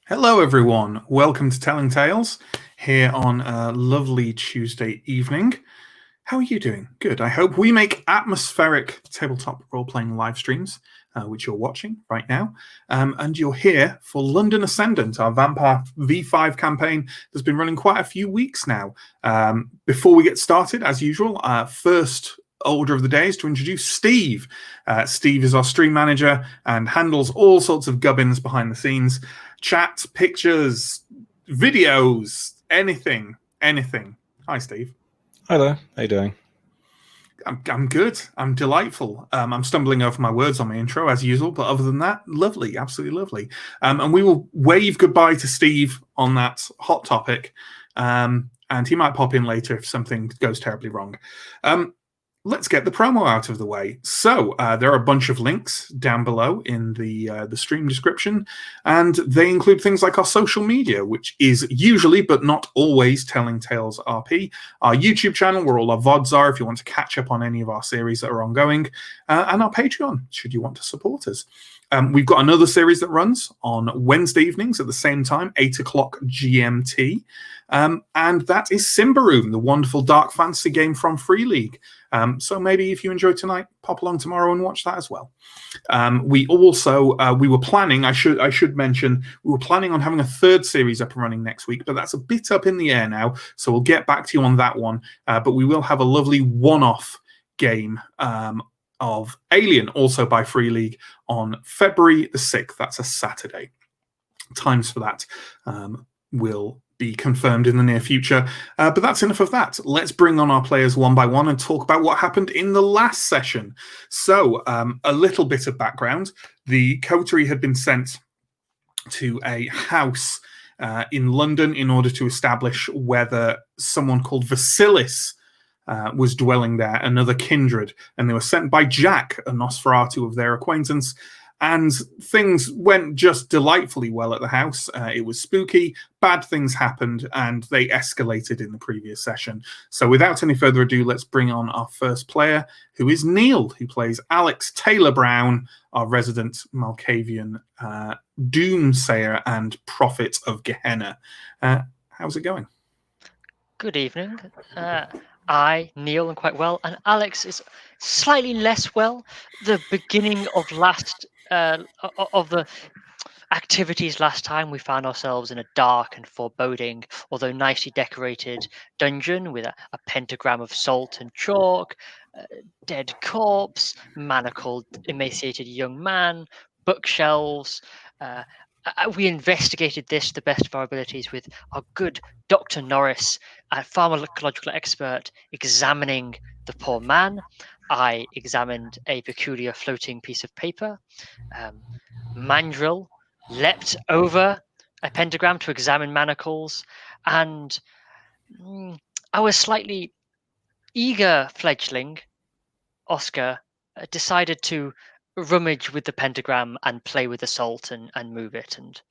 Hello, everyone. Welcome to Telling Tales here on a lovely Tuesday evening. How are you doing? Good. I hope we make atmospheric tabletop role-playing live streams, which you're watching right now. And you're here for London Ascendant, our Vampire V5 campaign that's been running quite a few weeks now. Before we get started, as usual, first order of the day is to introduce Steve. Steve is our stream manager and handles all sorts of gubbins behind the scenes. Chat, pictures, videos, anything. Hi, Steve. Hi there. How you doing? I'm good. I'm delightful. I'm stumbling over my words on my intro as usual, but other than that, lovely, absolutely lovely. And we will wave goodbye to Steve on that hot topic, and he might pop in later if something goes terribly wrong. Let's get the promo out of the way. So there are a bunch of links down below in the stream description, and they include things like our social media, which is usually, but not always, Telling Tales RP, our YouTube channel, where all our VODs are, if you want to catch up on any of our series that are ongoing, and our Patreon, should you want to support us. We've got another series that runs on Wednesday evenings at the same time, 8 o'clock GMT, and that is Simbaroom, the wonderful dark fantasy game from Free League. So maybe if you enjoy tonight, pop along tomorrow and watch that as well. We also we were planning. I should mention we were planning on having a third series up and running next week, but that's a bit up in the air now. So we'll get back to you on that one. But we will have a lovely one-off game of Alien, also by Free League, on February the 6th. That's a Saturday. Times for that will be confirmed in the near future. But that's enough of that. Let's bring on our players one by one and talk about what happened in the last session. So a little bit of background. The coterie had been sent to a house in London in order to establish whether someone called Vasilis was dwelling there, another kindred. And they were sent by Jack, a Nosferatu of their acquaintance. And things went just delightfully well at the house. It was spooky, bad things happened, and they escalated in the previous session. So without any further ado, let's bring on our first player, who is Neill, who plays Alex Taylor Brown, our resident Malkavian doomsayer and prophet of Gehenna. How's it going? Good evening. I, Neill, am quite well, and Alex is slightly less well. The beginning of the activities last time, we found ourselves in a dark and foreboding, although nicely decorated dungeon with a pentagram of salt and chalk, dead corpse, manacled, emaciated young man, bookshelves. We investigated this to the best of our abilities with our good Dr. Norris, a pharmacological expert, examining the poor man. I examined a peculiar floating piece of paper. Mandrill leapt over a pentagram to examine manacles, and our slightly eager fledgling, Oscar, decided to rummage with the pentagram and play with the salt and move it and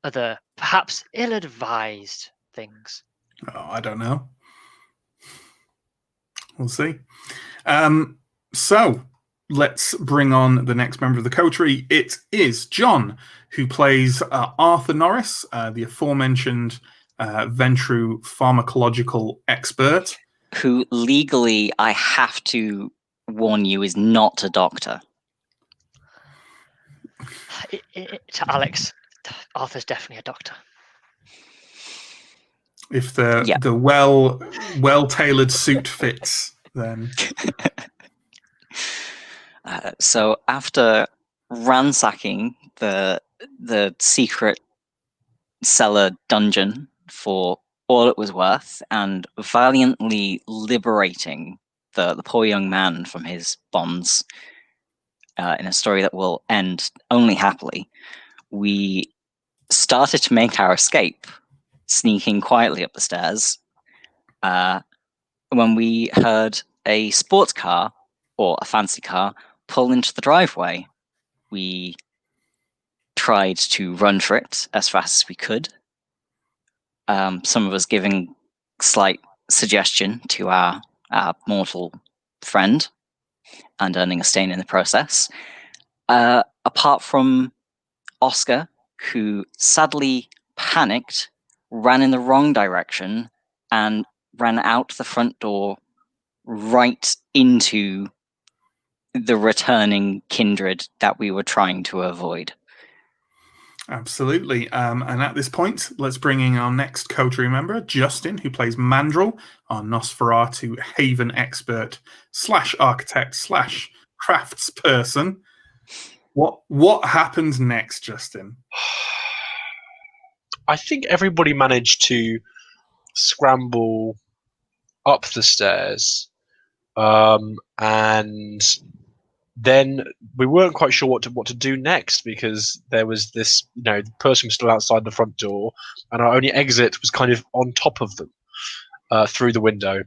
other perhaps ill-advised things. Oh, I don't know. We'll see. So let's bring on the next member of the coterie. It is John, who plays Arthur Norris, the aforementioned Ventru pharmacological expert. Who legally, I have to warn you, is not a doctor. To Alex, Arthur's definitely a doctor. If the well-tailored suit fits, then. So after ransacking the secret cellar dungeon for all it was worth and valiantly liberating the poor young man from his bonds in a story that will end only happily, we started to make our escape, sneaking quietly up the stairs, when we heard a sports car, or a fancy car, pull into the driveway. We tried to run for it as fast as we could, some of us giving slight suggestion to our mortal friend and earning a stain in the process. Apart from Oscar who sadly panicked, ran in the wrong direction, and ran out the front door right into the returning kindred that we were trying to avoid. Absolutely. And at this point, let's bring in our next coterie member, Justin, who plays Mandrel, our Nosferatu Haven expert / architect / craftsperson. What happens next, Justin? I think everybody managed to scramble up the stairs, and then we weren't quite sure what to do next, because there was this, the person was still outside the front door, and our only exit was kind of on top of them through the window.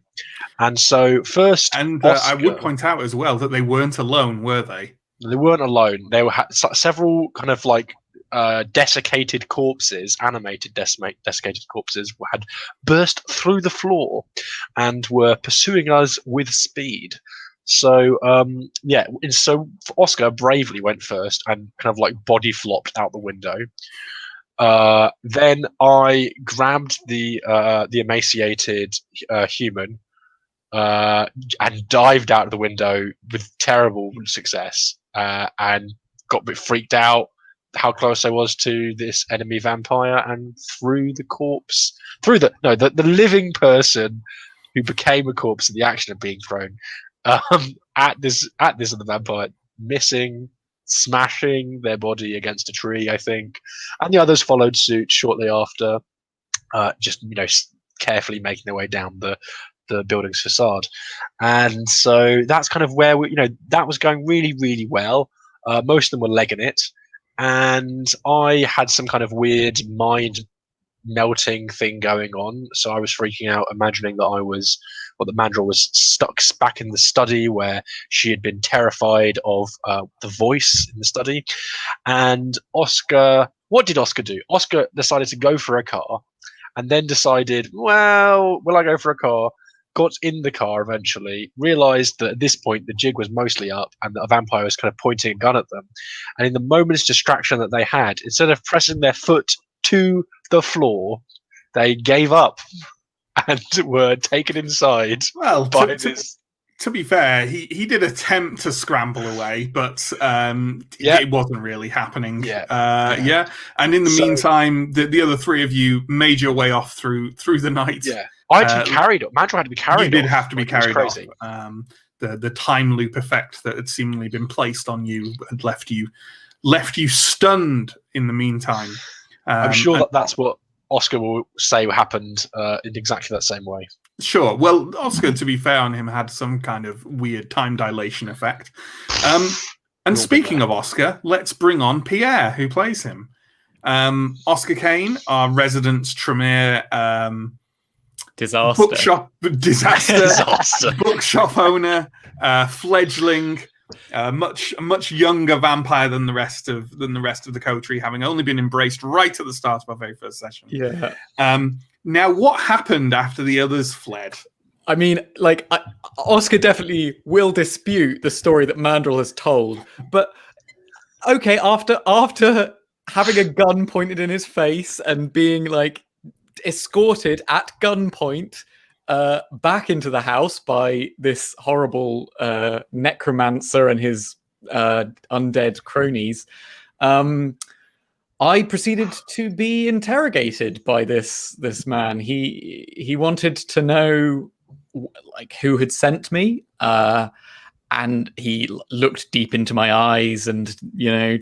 And so first, and Oscar, I would point out as well that they weren't alone, were they? They weren't alone. They were several kind of like desiccated corpses, animated desiccated corpses, had burst through the floor and were pursuing us with speed. So so Oscar bravely went first and kind of like body flopped out the window. Then I grabbed the emaciated human and dived out of the window with terrible success, and got a bit freaked out how close I was to this enemy vampire, and threw the living person who became a corpse in the action of being thrown at this other vampire, missing, smashing their body against a tree, I think, and the others followed suit shortly after, just carefully making their way down the building's facade. And so that's kind of where that was going really, really well. Most of them were legging it, and I had some kind of weird mind melting thing going on. So I was freaking out, imagining that the Mandrel was stuck back in the study where she had been terrified of the voice in the study. And Oscar, what did Oscar do? Oscar decided to go for a car, and then decided, well, will I go for a car? Got in the car eventually, realized that at this point the jig was mostly up and that a vampire was kind of pointing a gun at them. And in the moment's distraction that they had, instead of pressing their foot to the floor, they gave up and were taken inside. Well, by this. To be fair, he did attempt to scramble away, but it wasn't really happening. Yeah. And in the meantime, the other three of you made your way off through the night. Yeah. I had to be carried up. Mandrel had to be carried off. You did have to be carried off. The time loop effect that had seemingly been placed on you had left you stunned in the meantime. I'm sure that's what Oscar will say happened in exactly that same way. Sure. Well, Oscar, to be fair on him, had some kind of weird time dilation effect. And speaking of Oscar, let's bring on Pierre, who plays him. Oscar Kane, our resident Tremere disaster bookshop owner, fledgling, much younger vampire than the rest of the coterie, having only been embraced right at the start of our very first session. Yeah. Now, what happened after the others fled? I mean, Oscar definitely will dispute the story that Mandrel has told, but okay, after having a gun pointed in his face and being escorted at gunpoint back into the house by this horrible necromancer and his undead cronies, I proceeded to be interrogated by this man. He wanted to know who had sent me, and he looked deep into my eyes and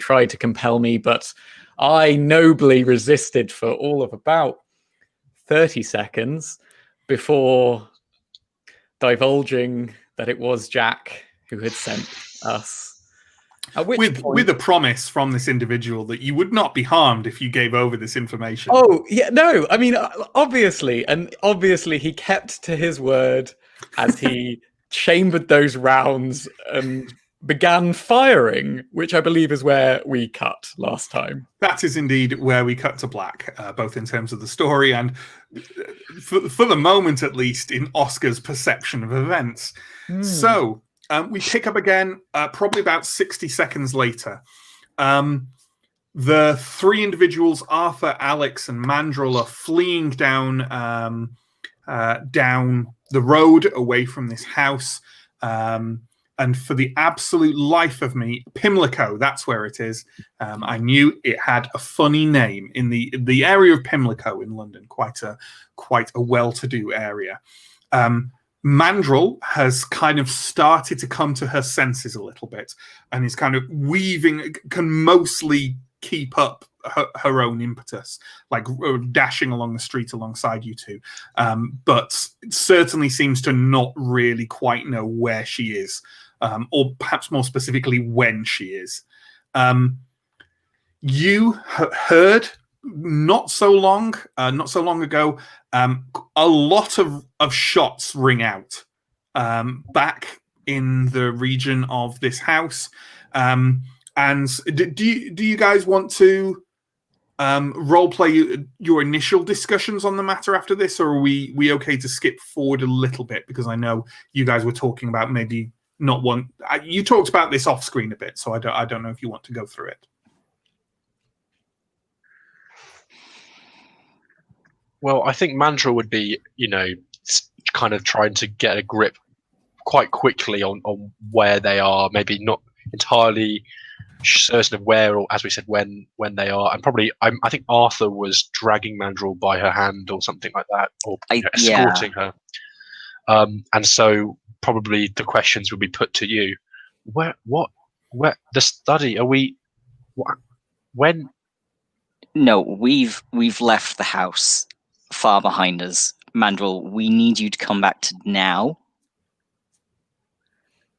tried to compel me, but I nobly resisted for all of about 30 seconds before divulging that it was Jack who had sent us. With a promise from this individual that you would not be harmed if you gave over this information. Oh, yeah, no. I mean, obviously he kept to his word as he chambered those rounds and began firing, which I believe is where we cut last time. That is indeed where we cut to black, both in terms of the story and, for the moment at least, in Oscar's perception of events. So we pick up again probably about 60 seconds later. The three individuals, Arthur, Alex, and Mandrel, are fleeing down down the road away from this house. And for the absolute life of me, Pimlico, that's where it is. I knew it had a funny name in the area of Pimlico in London, quite a well-to-do area. Mandrel has kind of started to come to her senses a little bit and is kind of can mostly keep up her own impetus, like dashing along the street alongside you two. But it certainly seems to not really quite know where she is. Or perhaps more specifically, when she is. You heard not so long ago, a lot of shots ring out back in the region of this house. And do you guys want to role play your initial discussions on the matter after this, or are we okay to skip forward a little bit? Because I know you guys were talking about maybe. You talked about this off screen a bit, so I don't know if you want to go through it. Well, I think Mandrel would be, kind of trying to get a grip quite quickly on where they are, maybe not entirely certain of where, or as we said, when they are. And probably, I think Arthur was dragging Mandrel by her hand or something like that, or escorting her. And so probably the questions will be put to you. Where the study? Are we? When? No, we've left the house far behind us. Mandrel, we need you to come back to now.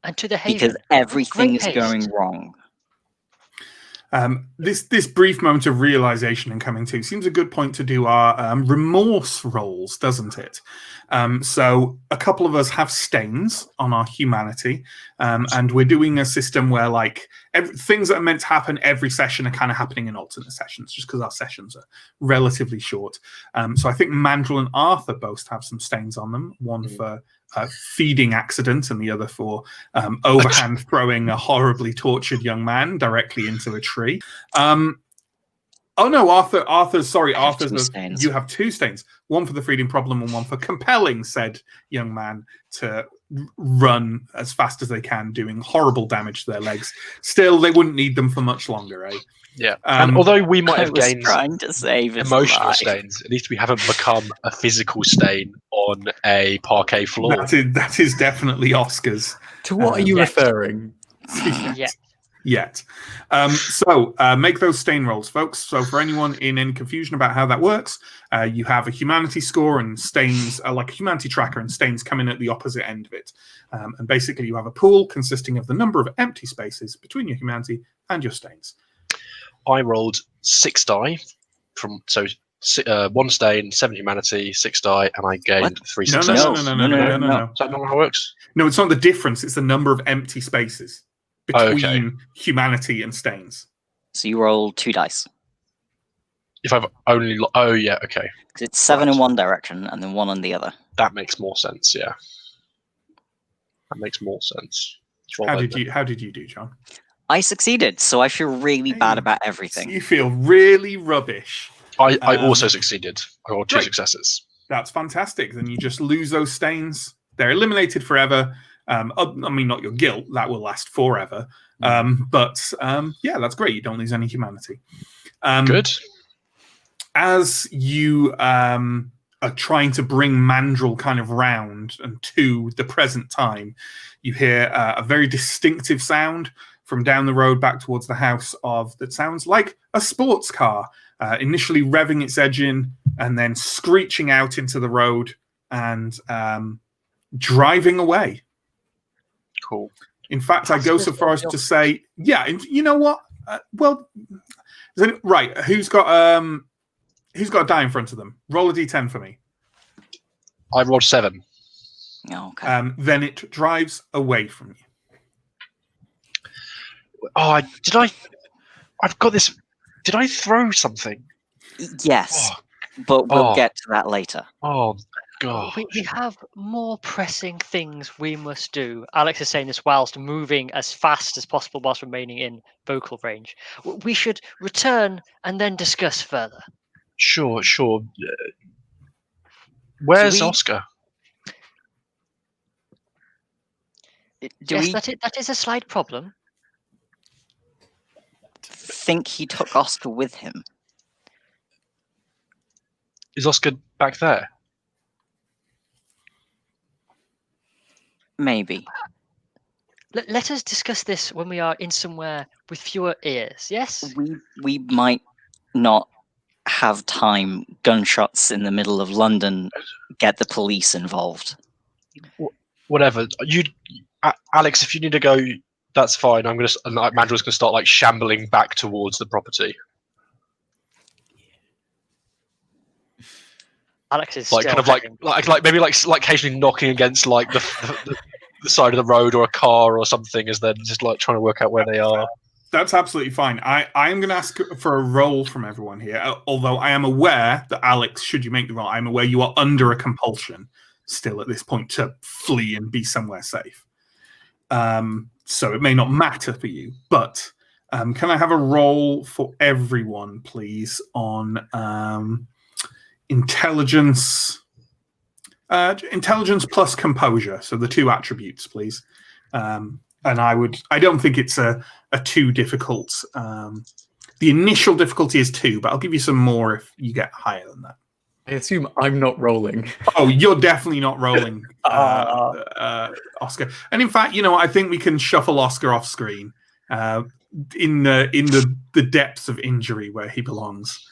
And to the haven. Because everything Great is haste. going wrong. This brief moment of realization and coming to seems a good point to do our remorse rolls, doesn't it? So a couple of us have stains on our humanity, and we're doing a system where things that are meant to happen every session are kind of happening in alternate sessions, just because our sessions are relatively short. So I think Mandrel and Arthur both have some stains on them, one for feeding accident and the other for overhand throwing a horribly tortured young man directly into a tree. Oh no, Arthur's you have two stains. One for the feeding problem and one for compelling said young man to run as fast as they can, doing horrible damage to their legs. Still, they wouldn't need them for much longer, eh? Yeah. And although we might have I was gained trying to save his emotional life. stains, at least we haven't become a physical stain on a parquet floor. That is definitely Oscar's. To what are you referring? Yet. So make those stain rolls, folks. So for anyone in any confusion about how that works, you have a humanity score and stains, like a humanity tracker, and stains come in at the opposite end of it. And basically you have a pool consisting of the number of empty spaces between your humanity and your stains. I rolled 6 die one stain, 7 humanity, 6 die, and I gained 3 successes. No. Is that not how it works? No, it's not the difference. It's the number of empty spaces between humanity and stains. So you roll 2 dice. If I've only... oh, yeah, okay. It's 7 in one direction and then 1 in the other. That makes more sense, yeah. That makes more sense. How did you do, John? I succeeded, so I feel really bad about everything. You feel really rubbish. I also succeeded. I got 2 successes. That's fantastic. Then you just lose those stains. They're eliminated forever. I mean, not your guilt. That will last forever. But that's great. You don't lose any humanity. Good. As you are trying to bring Mandrel kind of round and to the present time, you hear a very distinctive sound from down the road back towards the house that sounds like a sports car, initially revving its engine and then screeching out into the road and driving away. Cool. In fact, I go so far as to say, you know what? Right, who's got a die in front of them? Roll a d10 for me. I rolled 7. Oh, okay. Then it drives away from you. Oh, I've got this. Did I throw something? Yes, but we'll get to that later. Oh, God. We have more pressing things we must do. Alex is saying this whilst moving as fast as possible whilst remaining in vocal range. We should return and then discuss further. Sure. Where's we- Oscar? Do yes, we that is a slight problem. think he took Oscar with him? Is Oscar back there? Maybe. Let us discuss this when we are in somewhere with fewer ears, yes? We might not have time. Gunshots in the middle of London get the police involved. Whatever. Alex, if you need to go, that's fine. Mandral's gonna start like shambling back towards the property. Alex is Like still kind of like heading- maybe like occasionally knocking against like the side of the road or a car or something as they're just like trying to work out where they are. That's absolutely fine. I am going to ask for a roll from everyone here, although I am aware that Alex, should you make the roll, I'm aware you are under a compulsion still at this point to flee and be somewhere safe. So it may not matter for you, but can I have a roll for everyone, please, on intelligence? Intelligence plus composure, so the two attributes, please. And I don't think it's a too difficult. The initial difficulty is 2, but I'll give you some more if you get higher than that. I assume I'm not rolling. Oh, you're definitely not rolling, Oscar. And in fact, I think we can shuffle Oscar off screen in the depths of injury where he belongs.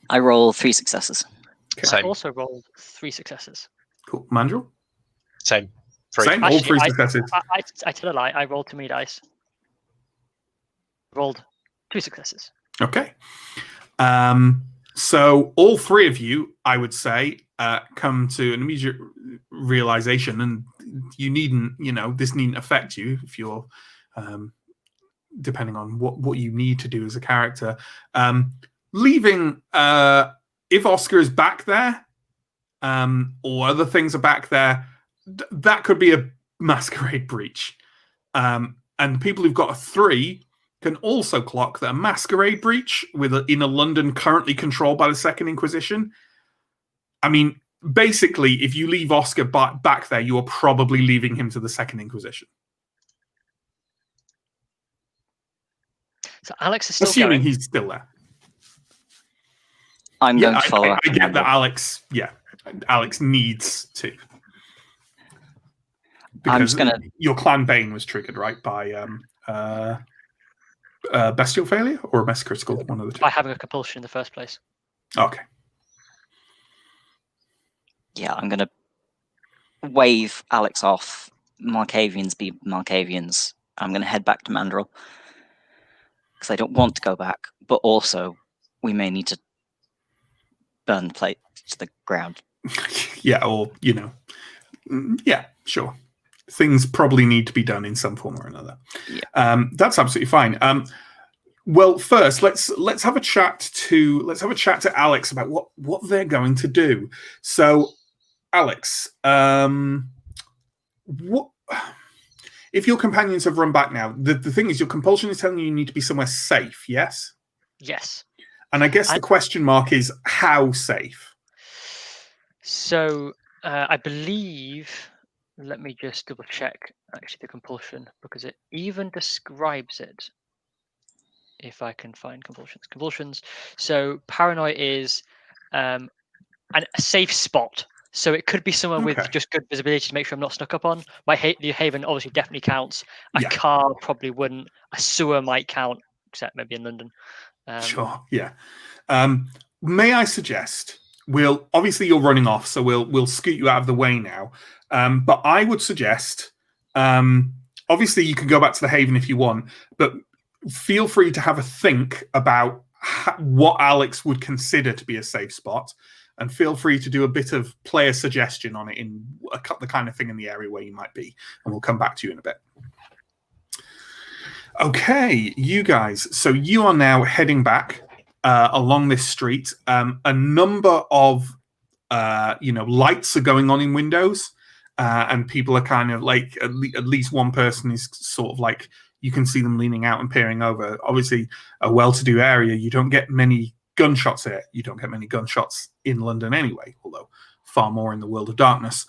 I roll 3 successes. Okay. I also rolled 3 successes. Cool. Mandrel? Same. 3. Same, all 3 successes. I tell a lie. I rolled too many dice. Rolled 2 successes. Okay. So all 3 of you, I would say, come to an immediate realization, and you needn't, this needn't affect you if you're, depending on what you need to do as a character. Leaving, if Oscar is back there, or other things are back there, that could be a masquerade breach. And people who've got a 3 can also clock that a masquerade breach in a London currently controlled by the Second Inquisition. I mean, basically, if you leave Oscar back there, you are probably leaving him to the Second Inquisition. So Alex is still Assuming going. he's still there. I'm going to follow. I get that Alex needs to. Because I'm just gonna. your clan bane was triggered, right, by bestial failure or mess critical, one of the 2. By having a compulsion in the first place. Okay. Yeah, I'm going to wave Alex off. Markavians be Markavians. I'm going to head back to Mandrel because I don't want to go back, but also we may need to burn the plate to the ground. Yeah, or yeah, sure. Things probably need to be done in some form or another. Yeah. That's absolutely fine. Well, first let's have a chat to Alex about what they're going to do. So, Alex, what if your companions have run back now? The thing is, your compulsion is telling you need to be somewhere safe. Yes. Yes. And I guess the question mark is how safe. So I believe. Let me just double check actually the compulsion because it even describes it. If I can find compulsions. So paranoia is a safe spot. So it could be somewhere with just good visibility to make sure I'm not snuck up on. The Haven obviously definitely counts. A car probably wouldn't. A sewer might count, except maybe in London. Sure. Yeah. May I suggest? Obviously you're running off, so we'll scoot you out of the way now. But I would suggest, obviously you can go back to the Haven if you want, but feel free to have a think about what Alex would consider to be a safe spot, and feel free to do a bit of player suggestion on it in the kind of thing in the area where you might be, and we'll come back to you in a bit. Okay, you guys. So you are now heading back along this street. A number of lights are going on in windows, and people are kind of like at least one person is sort of like you can see them leaning out and peering over. Obviously, a well-to-do area, you don't get many gunshots here. You don't get many gunshots in London anyway, although far more in the World of Darkness.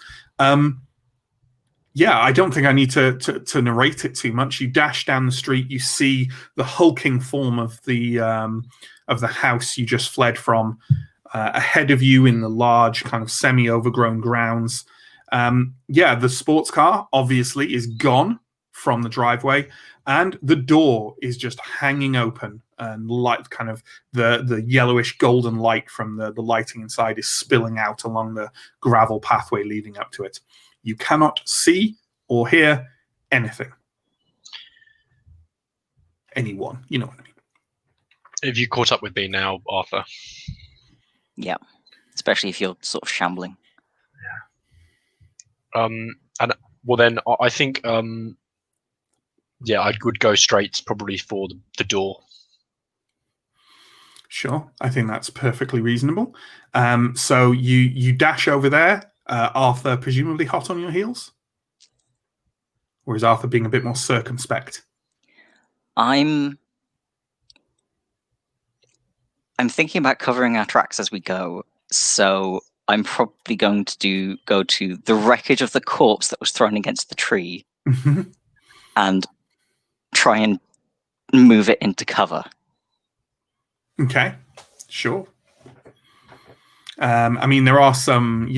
Yeah, I don't think I need to narrate it too much. You dash down the street, you see the hulking form of the house you just fled from ahead of you in the large kind of semi-overgrown grounds. Yeah, the sports car obviously is gone from the driveway, and the door is just hanging open, and light, kind of the yellowish golden light from the lighting inside is spilling out along the gravel pathway leading up to it. You cannot see or hear anything. Anyone, you know what I mean. Have you caught up with me now, Arthur? Yeah, especially if you're sort of shambling. Yeah. And well, then I think yeah, I would go straight probably for the door. Sure, I think that's perfectly reasonable. So you dash over there. Arthur, presumably hot on your heels? Or is Arthur being a bit more circumspect? I'm thinking about covering our tracks as we go, so I'm probably going to go to the wreckage of the corpse that was thrown against the tree and try and move it into cover. Okay, sure. I mean, there are some,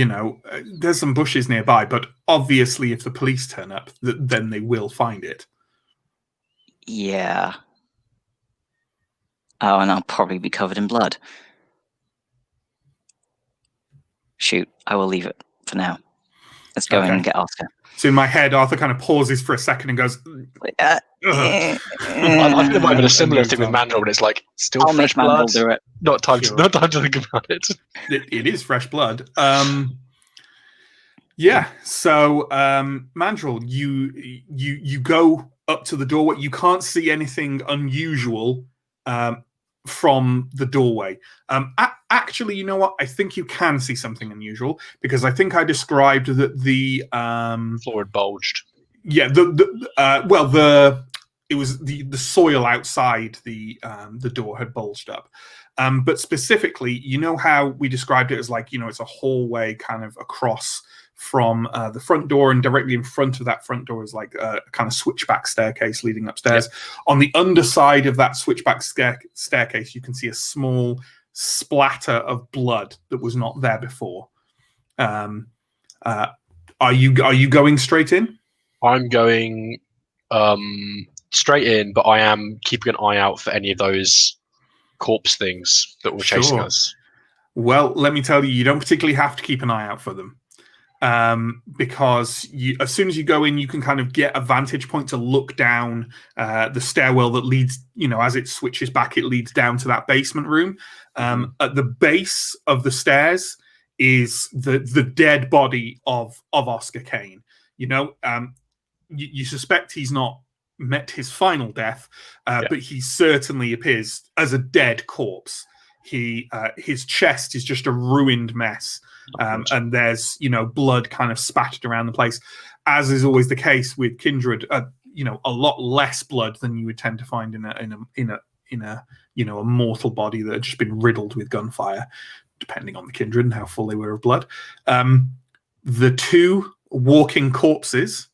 there's some bushes nearby, but obviously if the police turn up, then they will find it. Yeah. Oh, and I'll probably be covered in blood. Shoot, I will leave it for now. Let's go in and get Oscar. So in my head, Arthur kind of pauses for a second and goes, I think there might have been a similar thing with Mandrill, but it's like still I'll fresh make Mandrill blood. do it. Not time to think about it. It is fresh blood. Yeah. So Mandrill, you go up to the doorway. You can't see anything unusual from the doorway. Actually, you know what? I think you can see something unusual because I think I described that the floor had bulged. Yeah, it was the soil outside the door had bulged up. But specifically, you know how we described it as like, it's a hallway kind of across from the front door, and directly in front of that front door is like a kind of switchback staircase leading upstairs. Yep. On the underside of that switchback staircase, you can see a small splatter of blood that was not there before. Are you going straight in? I'm going straight in, but I am keeping an eye out for any of those corpse things that were chasing us. Well, let me tell you, you don't particularly have to keep an eye out for them. Because as soon as you go in, you can kind of get a vantage point to look down the stairwell that leads, as it switches back, it leads down to that basement room. At the base of the stairs is the dead body of Oscar Kane. You suspect he's not met his final death, but he certainly appears as a dead corpse. His chest is just a ruined mess. And there's blood kind of spattered around the place, as is always the case with kindred. A lot less blood than you would tend to find in a mortal body that had just been riddled with gunfire, depending on the kindred and how full they were of blood. The two walking corpses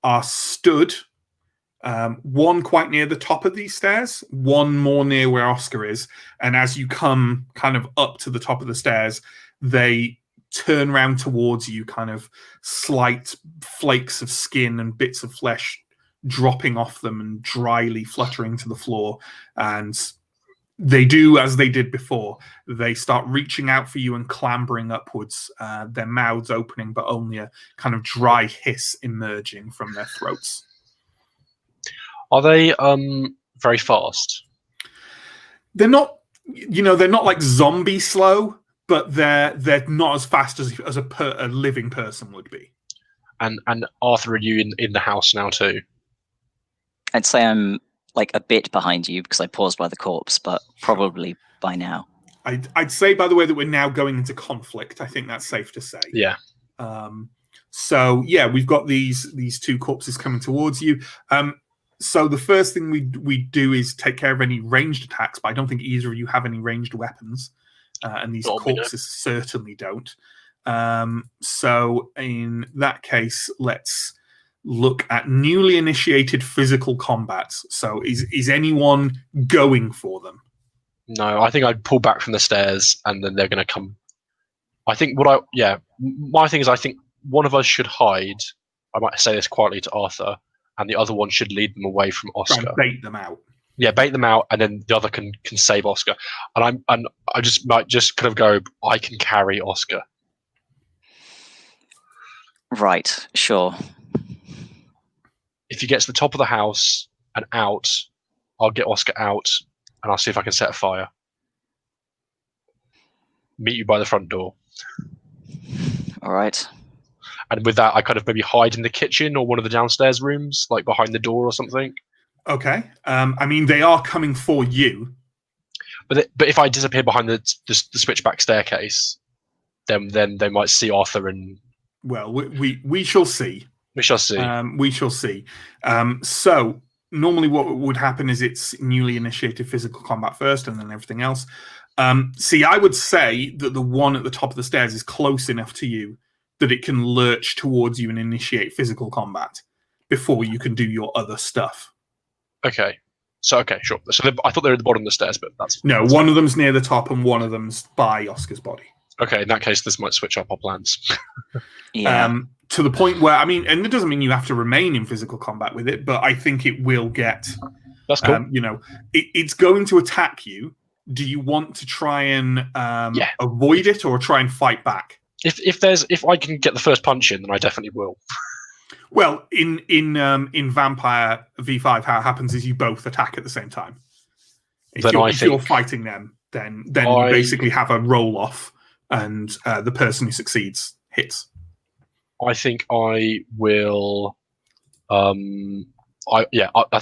are stood, one quite near the top of these stairs, one more near where Oscar is, and as you come kind of up to the top of the stairs, they turn round towards you, kind of slight flakes of skin and bits of flesh dropping off them and dryly fluttering to the floor. And they do as they did before. They start reaching out for you and clambering upwards, their mouths opening, but only a kind of dry hiss emerging from their throats. Are they very fast? They're not, they're not like zombie slow, but they're not as fast as a living person would be. And Arthur, are you in the house now too? I'd say I'm like a bit behind you because I paused by the corpse, but probably by now. I'd say, by the way, that we're now going into conflict. I think that's safe to say. Yeah. So yeah, we've got these two corpses coming towards you. So the first thing we do is take care of any ranged attacks, but I don't think either of you have any ranged weapons, and these corpses certainly don't. So in that case, let's look at newly initiated physical combat. So is anyone going for them? No, I think I'd pull back from the stairs, and then they're going to come. I think my thing is I think one of us should hide. I might say this quietly to Arthur, and the other one should lead them away from Try Oscar. and bait them out. Yeah, bait them out, and then the other can save Oscar. And I just might just kind of go. I can carry Oscar. Right, sure. If you get to the top of the house and out, I'll get Oscar out, and I'll see if I can set a fire. Meet you by the front door. All right. And with that, I kind of maybe hide in the kitchen or one of the downstairs rooms, like behind the door or something. Okay. I mean, they are coming for you. But if I disappear behind the switchback staircase, then they might see Arthur and. Well, we shall see. We shall see. We shall see. So normally, what would happen is it's newly initiated physical combat first, and then everything else. See, I would say that the one at the top of the stairs is close enough to you that it can lurch towards you and initiate physical combat before you can do your other stuff. Okay. So, okay, sure. So I thought they were at the bottom of the stairs, but that's... No, one of them's near the top and one of them's by Oscar's body. Okay, in that case, this might switch up our plans. Yeah. To the point where, I mean, and it doesn't mean you have to remain in physical combat with it, but I think it will get... That's cool. It's going to attack you. Do you want to try and avoid it or try and fight back? If I can get the first punch in, then I definitely will. Well, in Vampire V5, how it happens is you both attack at the same time. If you're fighting them, then you basically have a roll off, and the person who succeeds hits. I think I will. I think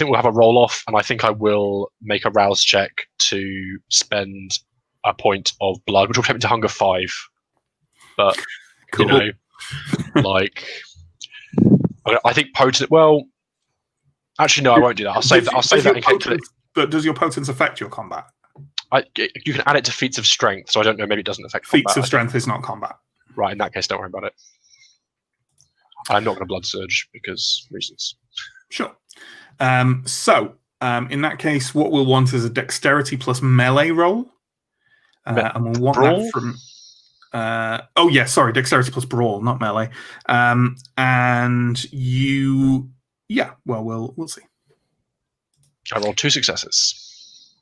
we'll have a roll off, and I think I will make a rouse check to spend a point of blood, which will take me to hunger 5. But cool. I think potent. Well, actually, no, I won't do that. I'll save that in case. But does your potence affect your combat? You can add it to feats of strength, so I don't know. Maybe it doesn't affect feats combat. Of strength is not combat. Right. In that case, don't worry about it. I'm not going to blood surge because reasons. Sure. So in that case, what we'll want is a dexterity plus melee roll, and we'll want brawl? that from. Dexterity plus brawl, not melee. And you, we'll see. I rolled 2 successes.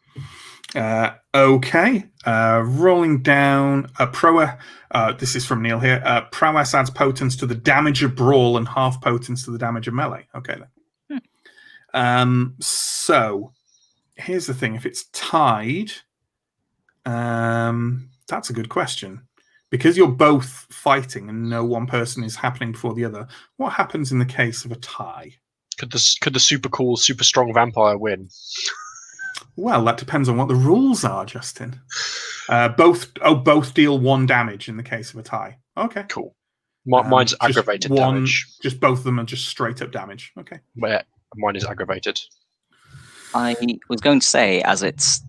Okay. Rolling down a prowess. This is from Neill here. Prowess adds potence to the damage of brawl and half potence to the damage of melee. Okay then. So here's the thing: if it's tied, that's a good question. Because you're both fighting and no one person is happening before the other, what happens in the case of a tie? Could the super cool, super strong vampire win? Well, that depends on what the rules are, Justin. Both deal 1 damage in the case of a tie. Okay, cool. Mine's aggravated damage. Just both of them are just straight up damage. Okay. Where mine is aggravated. I was going to say, as it's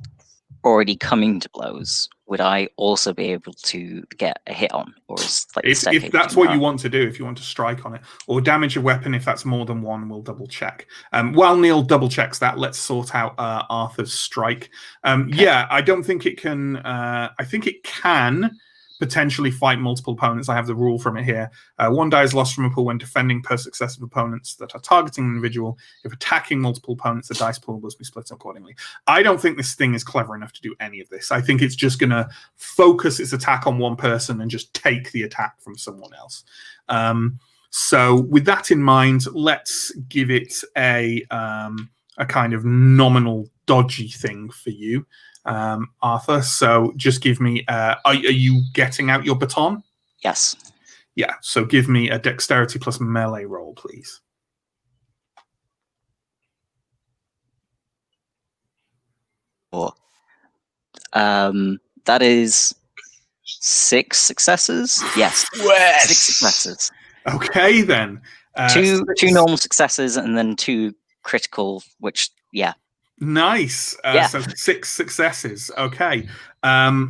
already coming to blows, would I also be able to get a hit on, or is if that's what you want to do, if you want to strike on it, or damage a weapon if that's more than 1, we'll double check. While Neill double checks that, let's sort out Arthur's strike. Okay. Yeah, I don't think it can. I think it can potentially fight multiple opponents. I have the rule from it here. 1 die is lost from a pool when defending per successive opponents that are targeting an individual. If attacking multiple opponents, the dice pool must be split accordingly. I don't think this thing is clever enough to do any of this. I think it's just going to focus its attack on one person and just take the attack from someone else. So with that in mind, let's give it a kind of nominal dodgy thing for you. Arthur, so just give me are you getting out your baton? Yes. Yeah, so give me a dexterity plus melee roll, please. That is 6 successes. Yes, Yes! 6 successes. Okay, then. Two Six- normal successes and then 2 critical. Which Nice. Yeah. So 6 successes. Okay.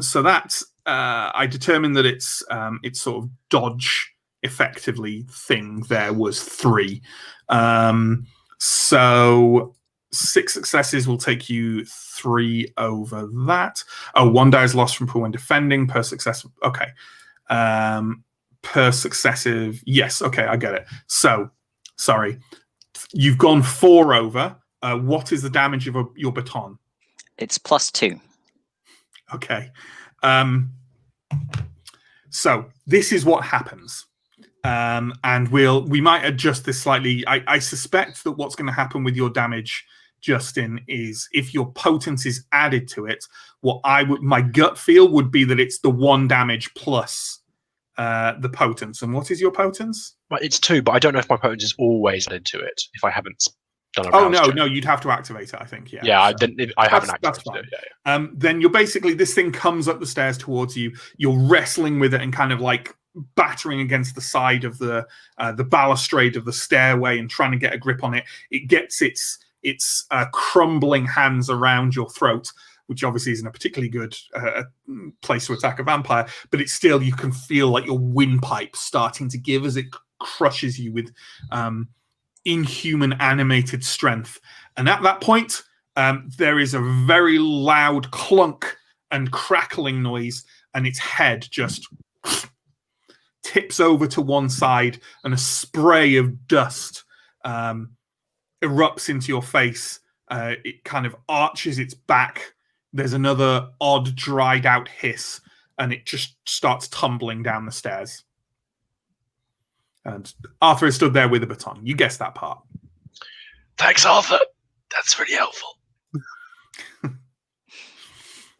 So that's I determined that its sort of dodge effectively thing there was 3. So 6 successes will take you 3 over that. Oh, 1 die is lost from pool when defending per success. Okay. Per successive. Yes. Okay, I get it. So, sorry. You've gone 4 over. What is the damage of your baton? it's +2. Okay. So this is what happens. And we might adjust this slightly. I suspect that what's going to happen with your damage, Justin, is if your potence is added to it, my gut feel would be that it's the 1 damage plus the potence. And what is your potence? Well, it's 2, but I don't know if my potence is always added to it if I haven't done a Oh rouse check. no, you'd have to activate it, I think. Yeah. Yeah, So I haven't that's activated fine. it. Yeah. Then you're basically, this thing comes up the stairs towards you. You're wrestling with it and kind of like battering against the side of the balustrade of the stairway and trying to get a grip on it. It gets its crumbling hands around your throat, which obviously isn't a particularly good place to attack a vampire, but it's still, you can feel like your windpipe starting to give as it crushes you with inhuman animated strength. And at that point, there is a very loud clunk and crackling noise, and its head just tips over to one side, and a spray of dust erupts into your face. It kind of arches its back. There's another odd, dried out hiss, and it just starts tumbling down the stairs. And Arthur is stood there with a baton. You guessed that part. Thanks, Arthur. That's really helpful.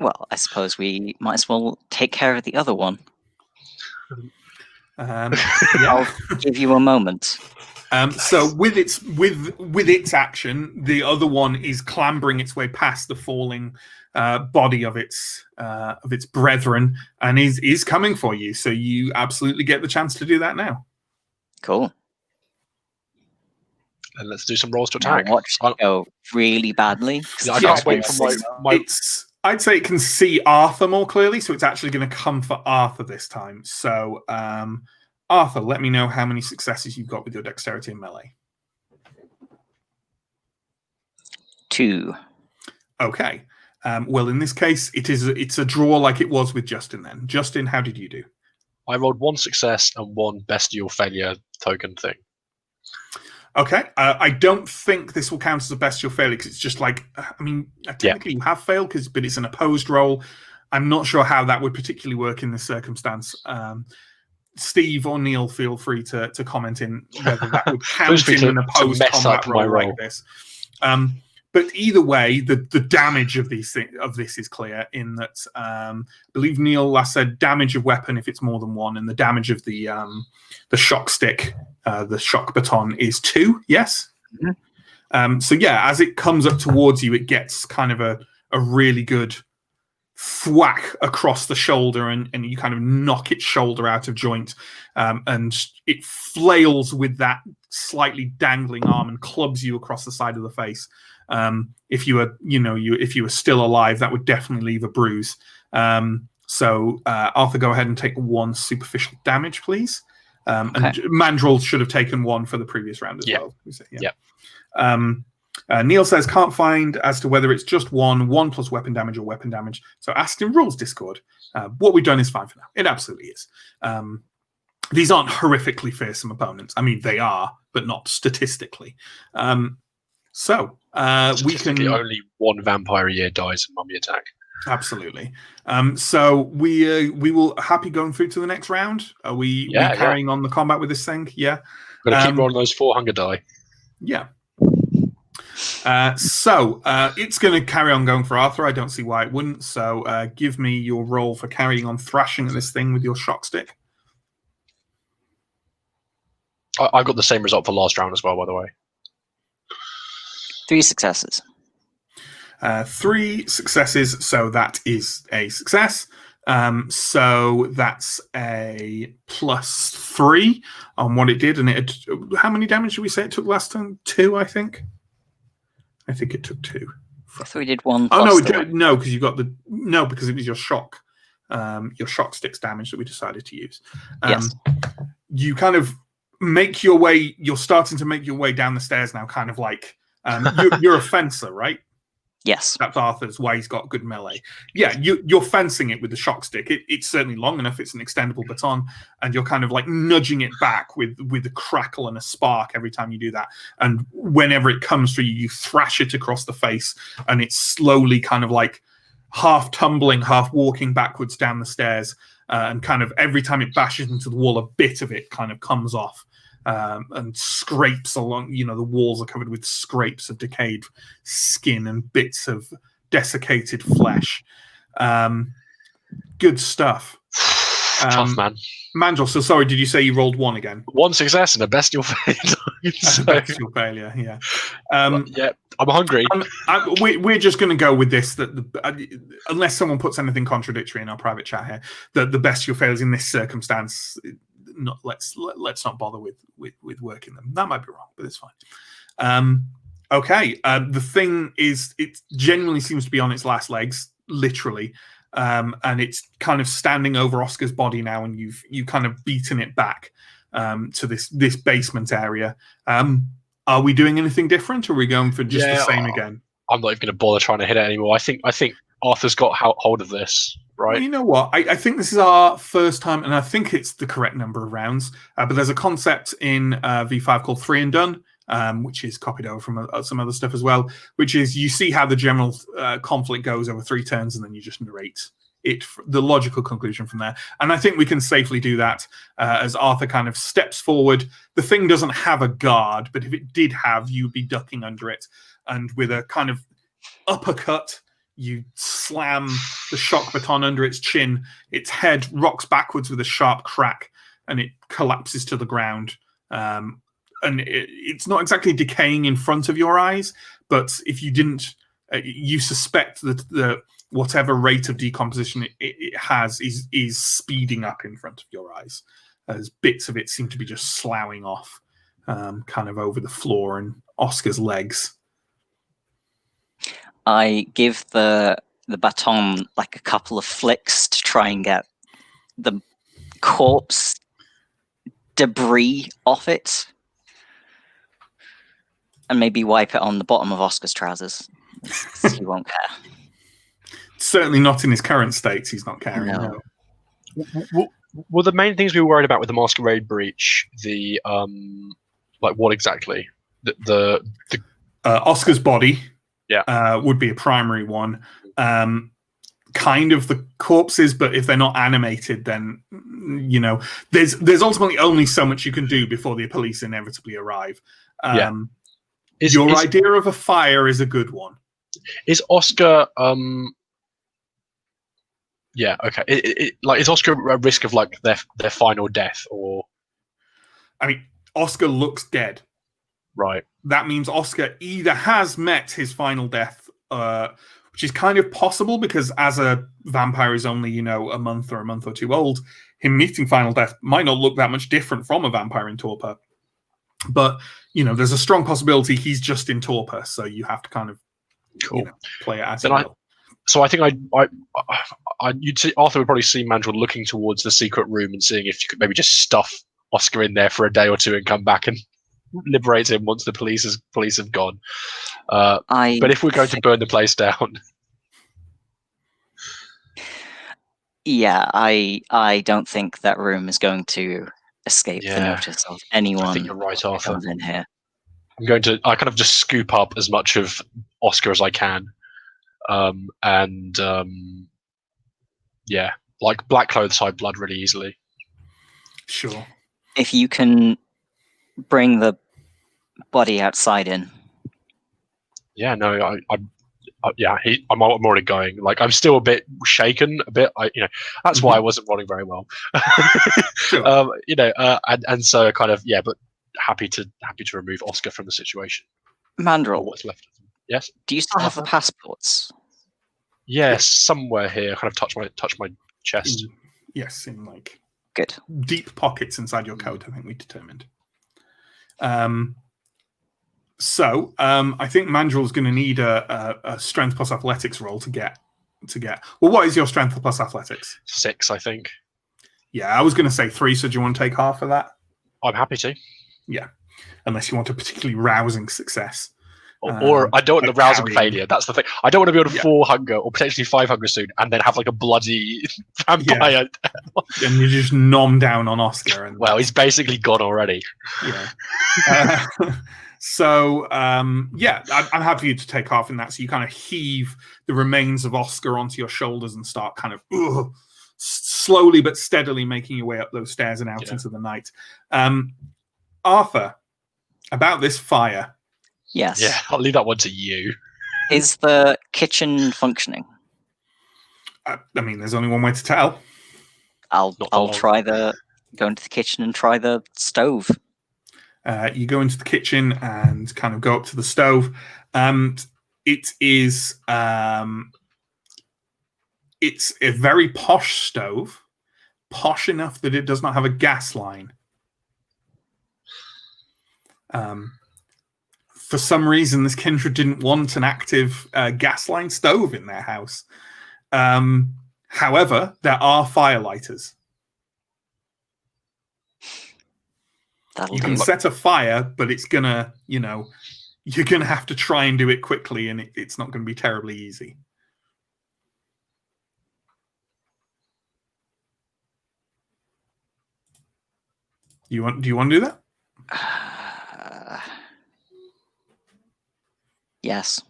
Well, I suppose we might as well take care of the other one. Yeah. I'll give you a moment. So with its action, the other one is clambering its way past the falling body of its brethren and is coming for you. So you absolutely get the chance to do that now. Cool. And let's do some rolls to Now attack. watch it go really badly. Yeah, I can't wait for my I'd say it can see Arthur more clearly, so it's actually going to come for Arthur this time. So, Arthur, let me know how many successes you've got with your dexterity and melee. 2. Okay. Well, in this case, it's a draw like it was with Justin then. Justin, how did you do? I rolled 1 success and 1 bestial failure token thing. Okay. I don't think this will count as a bestial failure because it's just like, I mean, technically you have failed, but it's an opposed roll. I'm not sure how that would particularly work in this circumstance. Steve or Neill, feel free to comment in whether that would count in an opposed combat roll like this. But either way, the damage of this is clear in that I believe Neill last said damage of weapon if it's more than 1, and the damage of the shock stick, the shock baton, is 2. Yes. Mm-hmm. So yeah, as it comes up towards you, it gets kind of a really good thwack across the shoulder, and you kind of knock its shoulder out of joint, and it flails with that slightly dangling arm and clubs you across the side of the face. If you were still alive, that would definitely leave a bruise. So Arthur, go ahead and take 1 superficial damage, please. And Mandrel should have taken 1 for the previous round as well. Yeah. Neill says can't find as to whether it's just 1 plus weapon damage or weapon damage. So asked in rules Discord. What we've done is fine for now. It absolutely is. These aren't horrifically fearsome opponents. I mean, they are, but not statistically. So we can only 1 vampire a year dies in mummy attack. Absolutely. So we will happy going through to the next round. Are we carrying on the combat with this thing? Yeah. We're gonna keep rolling those 4 hunger die. Yeah. So it's going to carry on going for Arthur. I don't see why it wouldn't. So give me your roll for carrying on thrashing at this thing with your shock stick. I got the same result for last round as well, by the way. 3 successes. 3 successes, so that is a success. So that's a +3 on what it did. And it had, how many damage did we say it took last time? 2, I think. I think it took 2. I thought we did 1. Oh no, plus no, because you got the because it was your shock sticks damage that we decided to use. Yes. You kind of make your way. You're starting to make your way down the stairs now, kind of like you're a fencer, right? Yes. That's Arthur's why he's got good melee. Yeah, you're fencing it with the shock stick. It's certainly long enough. It's an extendable baton, and you're kind of like nudging it back with a crackle and a spark every time you do that. And whenever it comes through you thrash it across the face, and it's slowly kind of like half tumbling, half walking backwards down the stairs. And kind of every time it bashes into the wall, a bit of it kind of comes off. And scrapes along, the walls are covered with scrapes of decayed skin and bits of desiccated flesh. Good stuff. Tough, man. Mandrel, so sorry, did you say you rolled 1 again? 1 success and a bestial failure. A bestial failure, yeah. Yeah, I'm hungry. We're just going to go with this, that unless someone puts anything contradictory in our private chat here, that the bestial failures in this circumstance... let's not bother with working them. That might be wrong, but it's fine. Okay. The thing is, it genuinely seems to be on its last legs, literally, and it's kind of standing over Oscar's body now, and you've kind of beaten it back to this basement area. Are we doing anything different, or are we going for just the same again? I'm not even going to bother trying to hit it anymore. I think Arthur's got hold of this. Right. Well, you know what? I think this is our first time, and I think it's the correct number of rounds. But there's a concept in V5 called 3 and Done, which is copied over from some other stuff as well, which is you see how the general conflict goes over 3 turns, and then you just narrate the logical conclusion from there. And I think we can safely do that as Arthur kind of steps forward. The thing doesn't have a guard, but if it did have, you'd be ducking under it. And with a kind of uppercut, you slam the shock baton under its chin. Its head rocks backwards with a sharp crack, and it collapses to the ground. And it's not exactly decaying in front of your eyes, but if you didn't, you suspect that the whatever rate of decomposition it has is speeding up in front of your eyes, as bits of it seem to be just sloughing off, kind of over the floor and Oscar's legs. I give the baton like a couple of flicks to try and get the corpse debris off it, and maybe wipe it on the bottom of Oscar's trousers. He won't care. Certainly not in his current state. He's not caring. No. Well, the main things we were worried about with the Masquerade breach, the like what exactly? The Oscar's body. Yeah, would be a primary one. Kind of the corpses, but if they're not animated, then there's ultimately only so much you can do before the police inevitably arrive. Your idea of a fire is a good one. Is Oscar? Yeah. Okay. Is Oscar at risk of like their final death, or? I mean, Oscar looks dead. Right. That means Oscar either has met his final death, which is kind of possible because as a vampire is only, a month or 2 old, him meeting final death might not look that much different from a vampire in torpor. But, there's a strong possibility he's just in torpor, so you have to kind of play it as you will. So I think you'd see Arthur would probably see Mandrel looking towards the secret room and seeing if you could maybe just stuff Oscar in there for a day or 2 and come back and liberate him once the police have gone. But if we're going to burn the place down, yeah, I don't think that room is going to escape the notice of anyone. I think you're right, Arthur. Comes in here. I kind of just scoop up as much of Oscar as I can, and like black clothes hide blood really easily. Sure. If you can bring the body outside in. Yeah, no, I'm already going. Like, I'm still a bit shaken, a bit. That's why I wasn't rolling very well. Sure. And so kind of but happy to remove Oscar from the situation. Mandrel, what's left of them. Yes. Do you still have the passports? Yes, somewhere here. I kind of touch my chest. Yes, in like Good. deep pockets inside your coat. I think we determined. So I think Mandrel's going to need a strength plus athletics roll to get. Well, what is your strength plus athletics? 6, I think. Yeah, I was going to say 3. So do you want to take half of that? I'm happy to. Yeah, unless you want a particularly rousing success. Or I don't want the rousing carrying. failure. That's the thing. I don't want to be on Yeah. 4 hunger or potentially 5 hunger soon, and then have like a bloody vampire. And you just nom down on Oscar. And Well, he's basically gone already. Yeah. So I'm happy for you to take half in that. So you kind of heave the remains of Oscar onto your shoulders and start kind of slowly but steadily making your way up those stairs and out into the night. Arthur, about this fire. Yes. Yeah, I'll leave that one to you. Is the kitchen functioning? I mean, there's only one way to tell. I'll long. try go into the kitchen and try the stove. You go into the kitchen and kind of go up to the stove. It is it's a very posh stove, posh enough that it does not have a gas line. For some reason, this kindred didn't want an active gas line stove in their house. However, there are firelighters. You can set a fire, but it's gonna, you're gonna have to try and do it quickly, and it's not going to be terribly easy. Do you want to do that? Yes.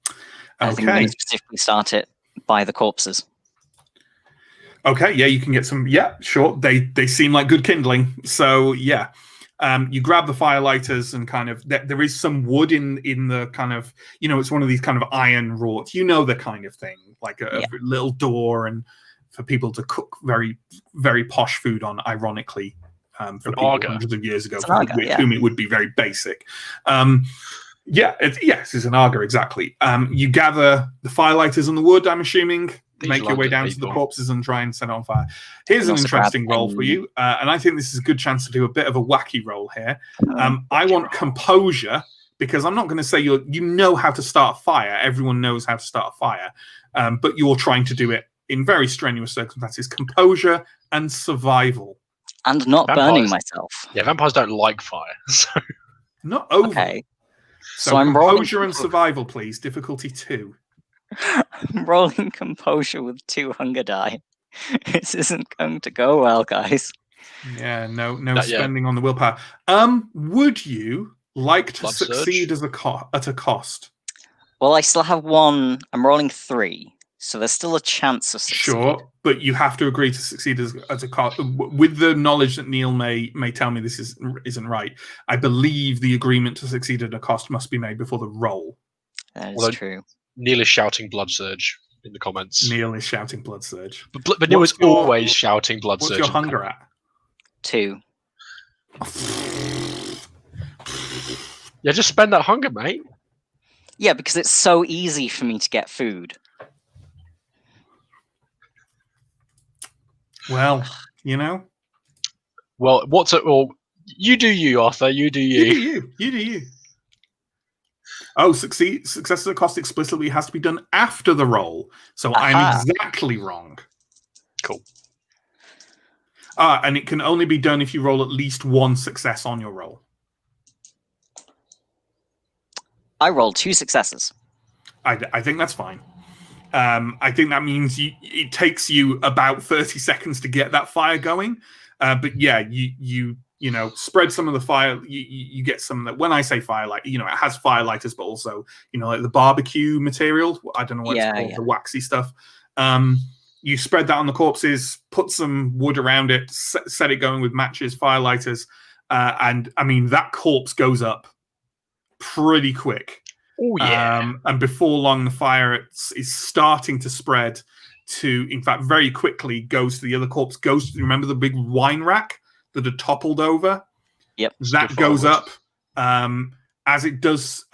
Okay. I think I'm going to specifically start it by the corpses. Okay, yeah, you can get some. Yeah, sure. They seem like good kindling. So yeah, you grab the firelighters and kind of there is some wood in the kind of it's one of these kind of iron wrought. The kind of thing, like a little door and for people to cook very very posh food on. Ironically, for people hundreds of years ago, for whom it would be very basic. It's an Arga, exactly. You gather the firelighters and the wood, I'm assuming, make your way down to the corpses and try and set it on fire. Here's an interesting roll for you, and I think this is a good chance to do a bit of a wacky roll here. I want composure, because I'm not going to say you know how to start a fire. Everyone knows how to start a fire, but you're trying to do it in very strenuous circumstances. Composure and survival. And not burning myself. Yeah, vampires don't like fire. So. Not over. Okay. So I'm composure and survival, please. Difficulty 2. I'm rolling composure with 2 hunger die. This isn't going to go well, guys. Yeah, no spending on the willpower. Would you like to succeed at a cost? Well, I still have 1. I'm rolling 3, so there's still a chance of succeed. Sure, but you have to agree to succeed at a cost. With the knowledge that Neill may tell me this isn't right, I believe the agreement to succeed at a cost must be made before the roll. That is true. Neill is shouting blood surge in the comments. Neil is shouting blood surge. But Neill is always shouting blood surge. What's your hunger at? 2. Yeah, just spend that hunger, mate. Yeah, because it's so easy for me to get food. Well, Well, you do you, Arthur. You do you. You do you. Oh, success at a cost explicitly has to be done after the roll. So I'm exactly wrong. Cool. And it can only be done if you roll at least 1 success on your roll. I rolled 2 successes. I think that's fine. I think that means it takes you about 30 seconds to get that fire going. But yeah, you spread some of the fire. You get some that, when I say firelight, it has firelighters, but also, like the barbecue material. I don't know what it's called, the waxy stuff. You spread that on the corpses, put some wood around it, set it going with matches, firelighters. And I mean, that corpse goes up pretty quick. Oh, yeah. And before long, the fire is starting to spread to, in fact, very quickly goes to the other corpse. Remember the big wine rack that had toppled over? Yep. That goes up. As it does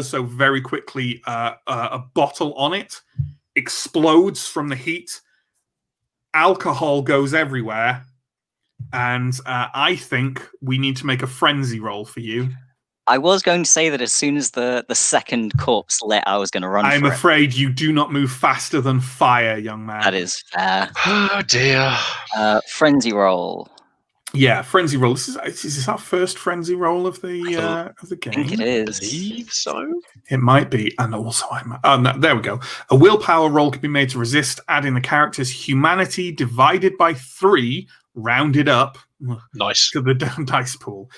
so very quickly, a bottle on it explodes from the heat. alcohol goes everywhere, and I think we need to make a frenzy roll for you. I was going to say that as soon as the second corpse lit, I was going to run I'm for it. afraid you do not move faster than fire, young man. That is fair. Oh dear. Frenzy roll. Yeah, frenzy roll. Is this our first frenzy roll of the game? I think it I is. believe so. It might be, and also there we go. A willpower roll can be made to resist, adding the character's humanity divided by 3, rounded up Nice. to the dice pool.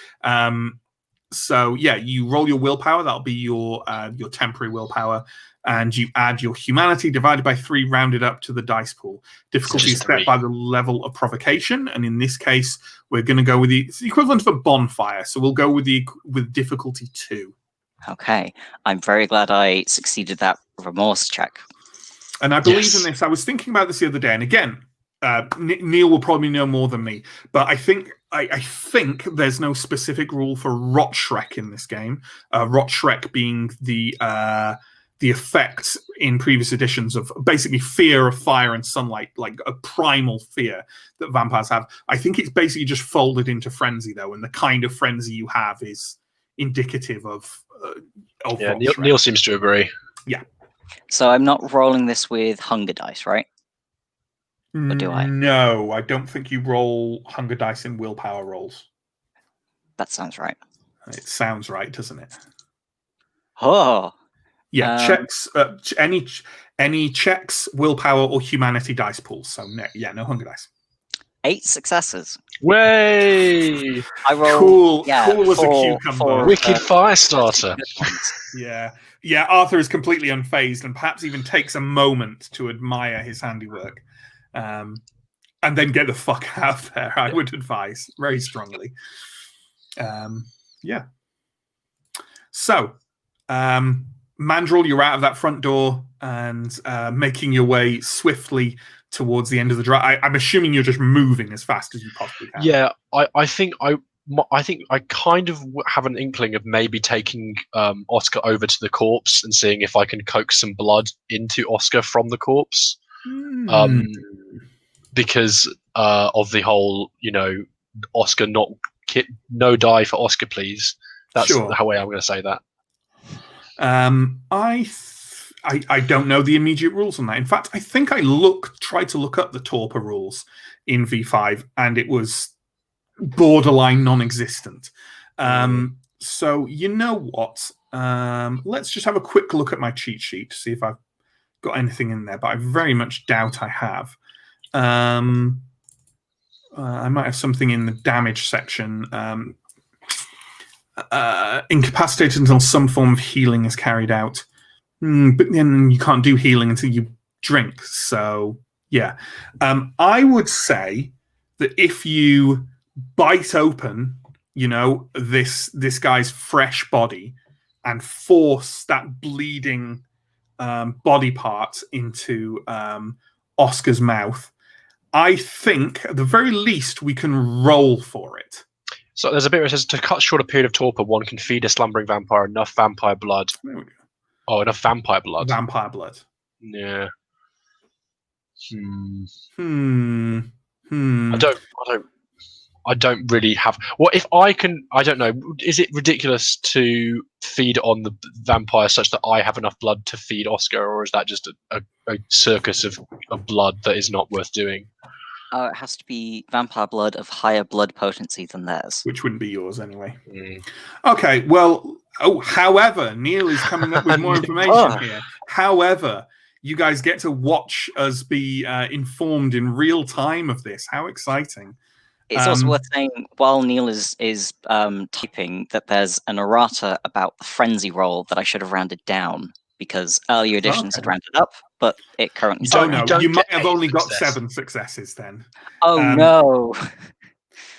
So yeah, you roll your willpower. That'll be your temporary willpower, and you add your humanity divided by 3, rounded up to the dice pool. Difficulty is set by the level of provocation, and in this case, we're going to go with it's the equivalent of a bonfire. So we'll go with difficulty 2. Okay, I'm very glad I succeeded that remorse check. And I believe in this. I was thinking about this the other day, and again, Neill will probably know more than me, but I think there's no specific rule for rot Shrek in this game. Rot Shrek being the effect in previous editions of basically fear of fire and sunlight, like a primal fear that vampires have. I think it's basically just folded into frenzy, though, and the kind of frenzy you have is indicative of Yeah, Rot Shrek. Neill seems to agree. Yeah. So I'm not rolling this with hunger dice, right? Or do I? No, I don't think you roll hunger dice in willpower rolls. That sounds right. It sounds right, doesn't it? Oh, Yeah, checks. Any checks, willpower, or humanity dice pools. So no hunger dice. 8 successes. Way! I roll. Cool, Yeah, cool as a cucumber. four, Wicked fire starter. good ones. Yeah. Arthur is completely unfazed, and perhaps even takes a moment to admire his handiwork, and then get the fuck out of there. I would advise very strongly. Yeah. So, Mandrill, you're out of that front door and making your way swiftly towards the end of the drive. I'm assuming you're just moving as fast as you possibly can. Yeah, I think I kind of have an inkling of maybe taking Oscar over to the corpse and seeing if I can coax some blood into Oscar from the corpse. Because of the whole, Oscar not no die for Oscar, please. That's Sure. the way I'm going to say that. I don't know the immediate rules on that. In fact, I think I tried to look up the torpor rules in V5, and it was borderline non-existent. So you know what? Let's just have a quick look at my cheat sheet to see if I've got anything in there, but I very much doubt I have. I might have something in the damage section. Incapacitated until some form of healing is carried out. But then you can't do healing until you drink. So, yeah. I would say that if you bite open, this guy's fresh body and force that bleeding body part into Oscar's mouth, I think at the very least we can roll for it. So there's a bit where it says, to cut short a period of torpor, one can feed a slumbering vampire enough vampire blood. There we go. Oh, enough vampire blood. Vampire blood. Yeah. I don't really have. Well, if I can, I don't know. Is it ridiculous to feed on the vampire such that I have enough blood to feed Oscar, or is that just a circus of blood that is not worth doing? It has to be vampire blood of higher blood potency than theirs. Which wouldn't be yours anyway. Okay, well, however, Neill is coming up with more information here. However, you guys get to watch us be informed in real time of this. How exciting. It's also worth saying, while Neill is typing, that there's an errata about the frenzy roll that I should have rounded down, because earlier editions had rounded up, but it currently... You might have only got 7 successes then. Oh, no.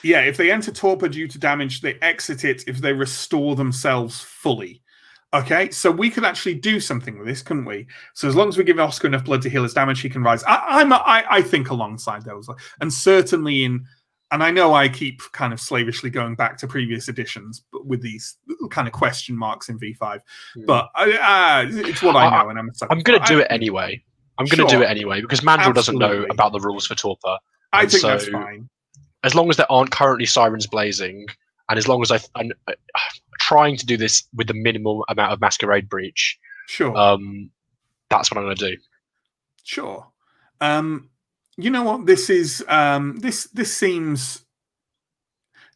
Yeah, if they enter torpor due to damage, they exit it if they restore themselves fully. Okay, so we could actually do something with this, couldn't we? So as long as we give Oscar enough blood to heal his damage, he can rise. I think alongside those. And certainly and I know I keep kind of slavishly going back to previous editions, but with these kind of question marks in V5. But it's what I know, and I'm going to do it anyway. I'm going to Sure. do it anyway because Mandrill doesn't know Absolutely. about the rules for torpor. I And think so, that's fine. as long as there aren't currently sirens blazing, and as long as I'm trying to do this with the minimal amount of masquerade breach, Sure. that's what I'm going to do. Sure. You know what? This is this seems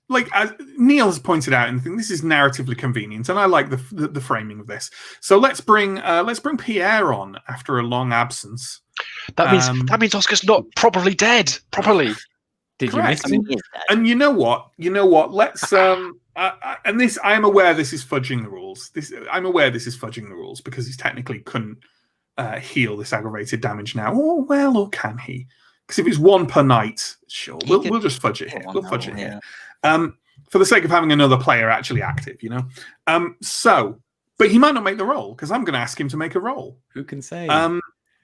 like, as Neill has pointed out, and I think this is narratively convenient, and I like the framing of this. So let's bring Pierre on after a long absence. That means Oscar's not properly dead. Properly. Did you Correct. miss I me? mean, he is dead. And you know what? Let's and this, I am aware this is fudging the rules. I'm aware this is fudging the rules because he technically couldn't heal this aggravated damage now. Oh well, or can he? Because if it's 1 per night, sure, we'll just fudge it here. We'll fudge it here. For the sake of having another player actually active, you know. But he might not make the roll because I'm going to ask him to make a roll. Who can say?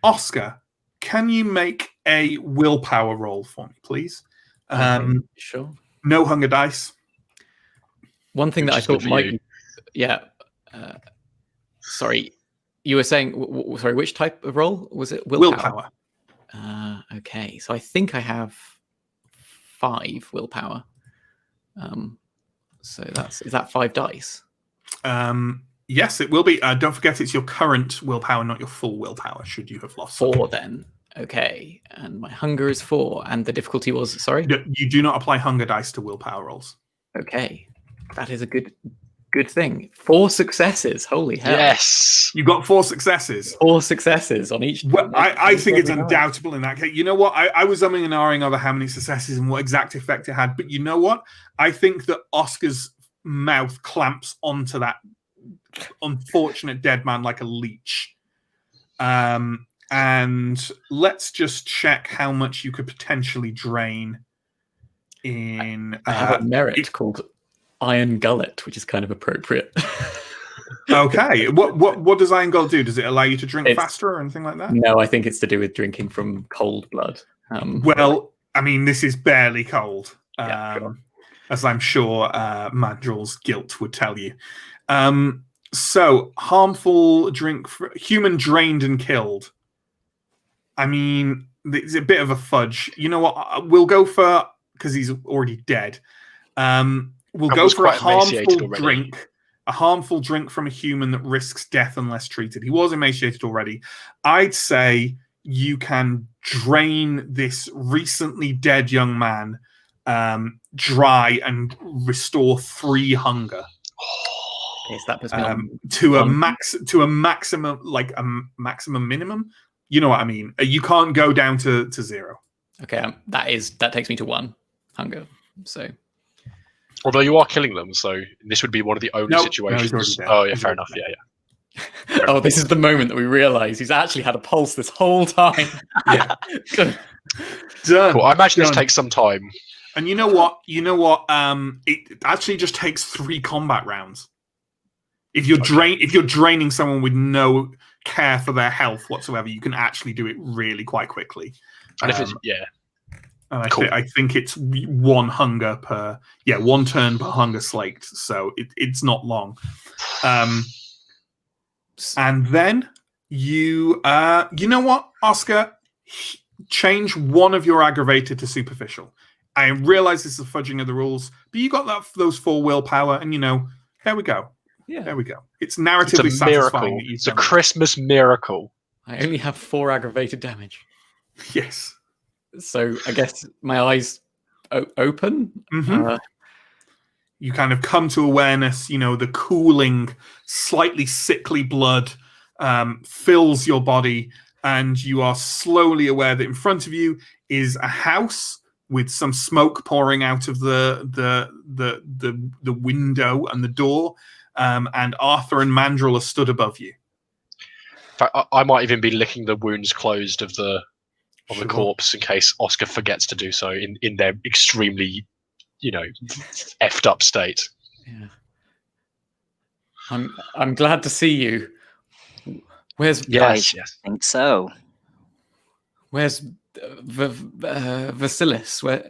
Oscar, can you make a willpower roll for me, please? Sure. No hunger dice. One thing that I Which is good thought for might you. be, yeah. Sorry, you were saying. Sorry, which type of roll was it? Willpower. Okay, so I think I have 5 willpower. So is that 5 dice? Yes, it will be. Don't forget, it's your current willpower, not your full willpower. Should you have lost 4 then? Okay, and my hunger is 4, and the difficulty was You do not apply hunger dice to willpower rolls. Okay, that is a good thing. 4 successes. Holy hell! Yes. You got 4 successes. 4 successes on each. Well, I think it's every night. undoubtable in that case. You know what? I was umming and ahhing over how many successes and what exact effect it had. But you know what? I think that Oscar's mouth clamps onto that unfortunate dead man like a leech. And let's just check how much you could potentially drain in... I have a merit called Iron Gullet, which is kind of appropriate. Okay. What does Iron Gullet do? Does it allow you to drink It's- faster or anything like that? No, I think it's to do with drinking from cold blood. Well, I mean, this is barely cold, Yeah, sure. as I'm sure Mandrill's guilt would tell you. So, harmful drink, human drained and killed. I mean, it's a bit of a fudge. You know what? We'll go for, because he's already dead. We'll go was for a quite emaciated harmful already. drink. A harmful drink from a human that risks death unless treated. He was emaciated already. I'd say you can drain this recently dead young man dry and restore 3 hunger. Okay, so that puts me on To a one. maximum, like a maximum minimum. You know what I mean? You can't go down to 0. Okay, that takes me to 1 hunger. So Although you are killing them, so this would be one of the only No, situations. he's already dead. Oh yeah, He's fair already enough. dead. Yeah. oh, this is the moment that we realise he's actually had a pulse this whole time. Yeah. Good. Done. Cool. I imagine this Done. takes some time. And you know what? It actually just takes 3 combat rounds. If you're draining someone with no care for their health whatsoever, you can actually do it really quite quickly. And if it's And Cool. I think it's 1 hunger per 1 turn per hunger slaked, so it's not long. And then you know what, Oscar, change 1 of your aggravated to superficial. I realize this is a fudging of the rules, but you got those 4 willpower, and there we go. Yeah, There we go. It's it's a narratively satisfying miracle. that you've It's a done it. Christmas miracle. I only have 4 aggravated damage. Yes. So I guess my eyes open. Mhm. You kind of come to awareness, the cooling, slightly sickly blood fills your body, and you are slowly aware that in front of you is a house with some smoke pouring out of the window and the door, and Arthur and Mandrill are stood above you. In fact, I might even be licking the wounds closed of the Sure. corpse in case Oscar forgets to do so in their extremely, effed up state. Yeah. I'm glad to see you. Where's Yes. I think so. Vasilis? Where?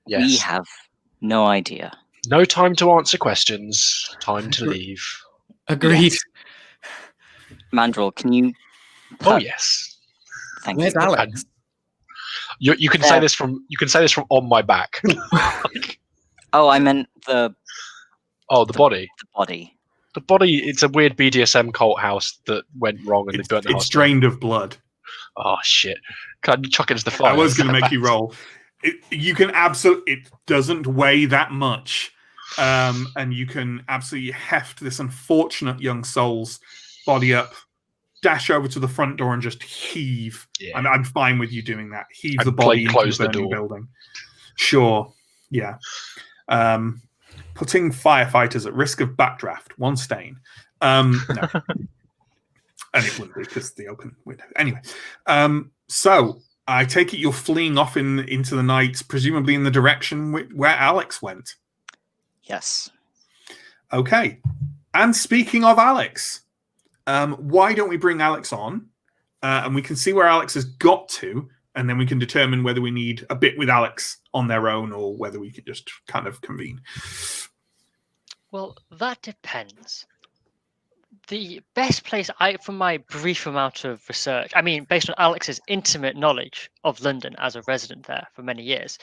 Yes. We have no idea. No time to answer questions. Time to leave. Agreed. Mandrill, can you Oh put yes. Thank Where's you. Alex? You can say this from on my back. Oh, I meant the Body. the body. The body. It's a weird BDSM cult house that went wrong and they burnt the house It's down. drained of blood. Oh shit! Can I chuck it into the fire? I was going to Is that make you bad? roll. You can absolutely. It doesn't weigh that much, and you can absolutely heft this unfortunate young soul's body up, dash over to the front door, and just heave. Yeah. I'm fine with you doing that. Heave And the body into close the the burning door. building. Sure. Yeah. Putting firefighters at risk of backdraft. One stain. No. And it wouldn't be because the open window. Anyway, so I take it you're fleeing off into the night, presumably in the direction where Alex went. Yes. Okay. And speaking of Alex, why don't we bring Alex on, and we can see where Alex has got to, and then we can determine whether we need a bit with Alex on their own or whether we can just kind of convene. Well, that depends. The best place, from my brief amount of research, I mean, based on Alex's intimate knowledge of London as a resident there for many years,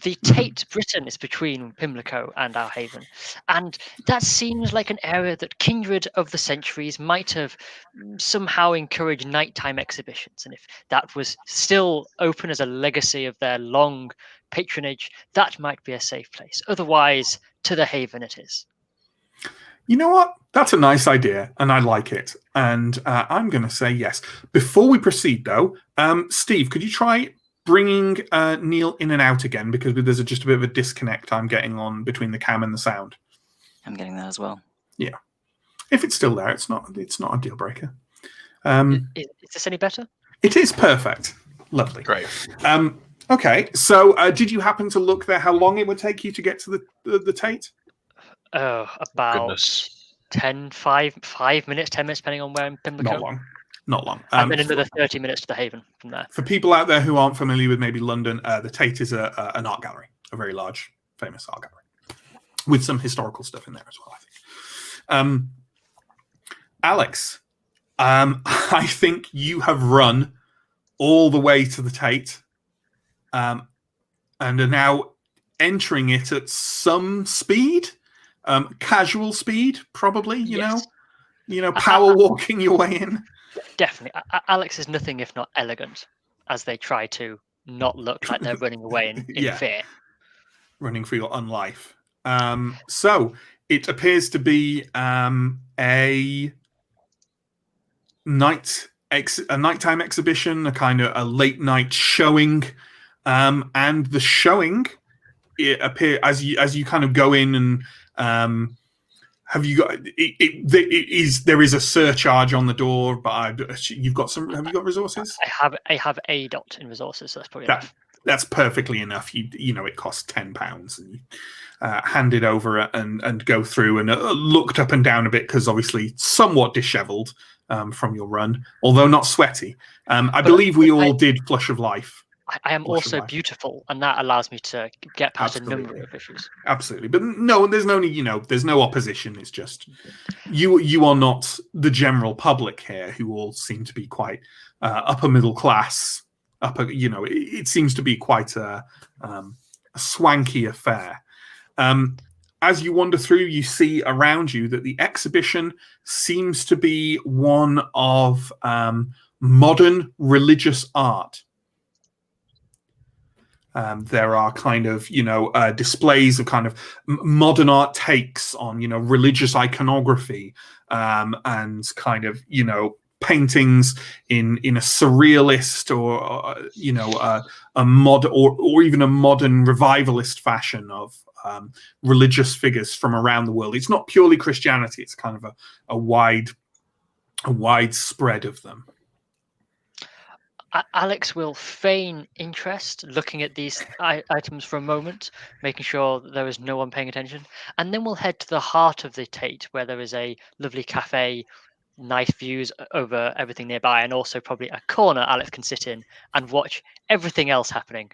the Tate Britain is between Pimlico and Our Haven. And that seems like an area that Kindred of the Centuries might have somehow encouraged nighttime exhibitions. And if that was still open as a legacy of their long patronage, that might be a safe place. Otherwise, to the Haven it is. You know what? That's a nice idea, and I like it. And I'm going to say yes. Before we proceed, though, Steve, could you try bringing Neill in and out again? Because there's just a bit of a disconnect I'm getting on between the cam and the sound. I'm getting that as well. Yeah. If it's still there, it's not a deal breaker. Is this any better? It is perfect. Lovely. Great. Okay. So did you happen to look there how long it would take you to get to the Tate? About Goodness. 5 minutes, 10 minutes, depending on where in Pimlico. Not long. And then another 30 minutes to the Haven from there. For people out there who aren't familiar with maybe London, the Tate is an art gallery, a very large, famous art gallery, with some historical stuff in there as well, I think. Alex, I think you have run all the way to the Tate and are now entering it at some speed. Casual speed, probably, you know, power walking your way in. Definitely. Alex is nothing if not elegant, as they try to not look like they're running away in fear. Running for your unlife. So it appears to be a nighttime exhibition, a kind of a late night showing, and the showing it appear as you kind of go in and have you got there is a surcharge on the door, but have you got resources? I have a dot in resources, so that's probably enough. That's perfectly enough. You know it costs £10, and you hand it over and go through and looked up and down a bit because obviously somewhat dishevelled from your run, although not sweaty. I believe we all did Flush of Life. I am also beautiful, and that allows me to get past a number of issues. Absolutely, but no, there's no there's no opposition. It's just you are not the general public here, who all seem to be quite upper middle class. It seems to be quite a swanky affair. As you wander through, you see around you that the exhibition seems to be one of modern religious art. There are kind of, displays of kind of modern art takes on, religious iconography and kind of, paintings in a surrealist or a mod or even a modern revivalist fashion of religious figures from around the world. It's not purely Christianity. It's kind of a wide spread of them. Alex will feign interest looking at these items for a moment, making sure that there is no one paying attention, and then we'll head to the heart of the Tate, where there is a lovely cafe, nice views over everything nearby, and also probably a corner Alex can sit in and watch everything else happening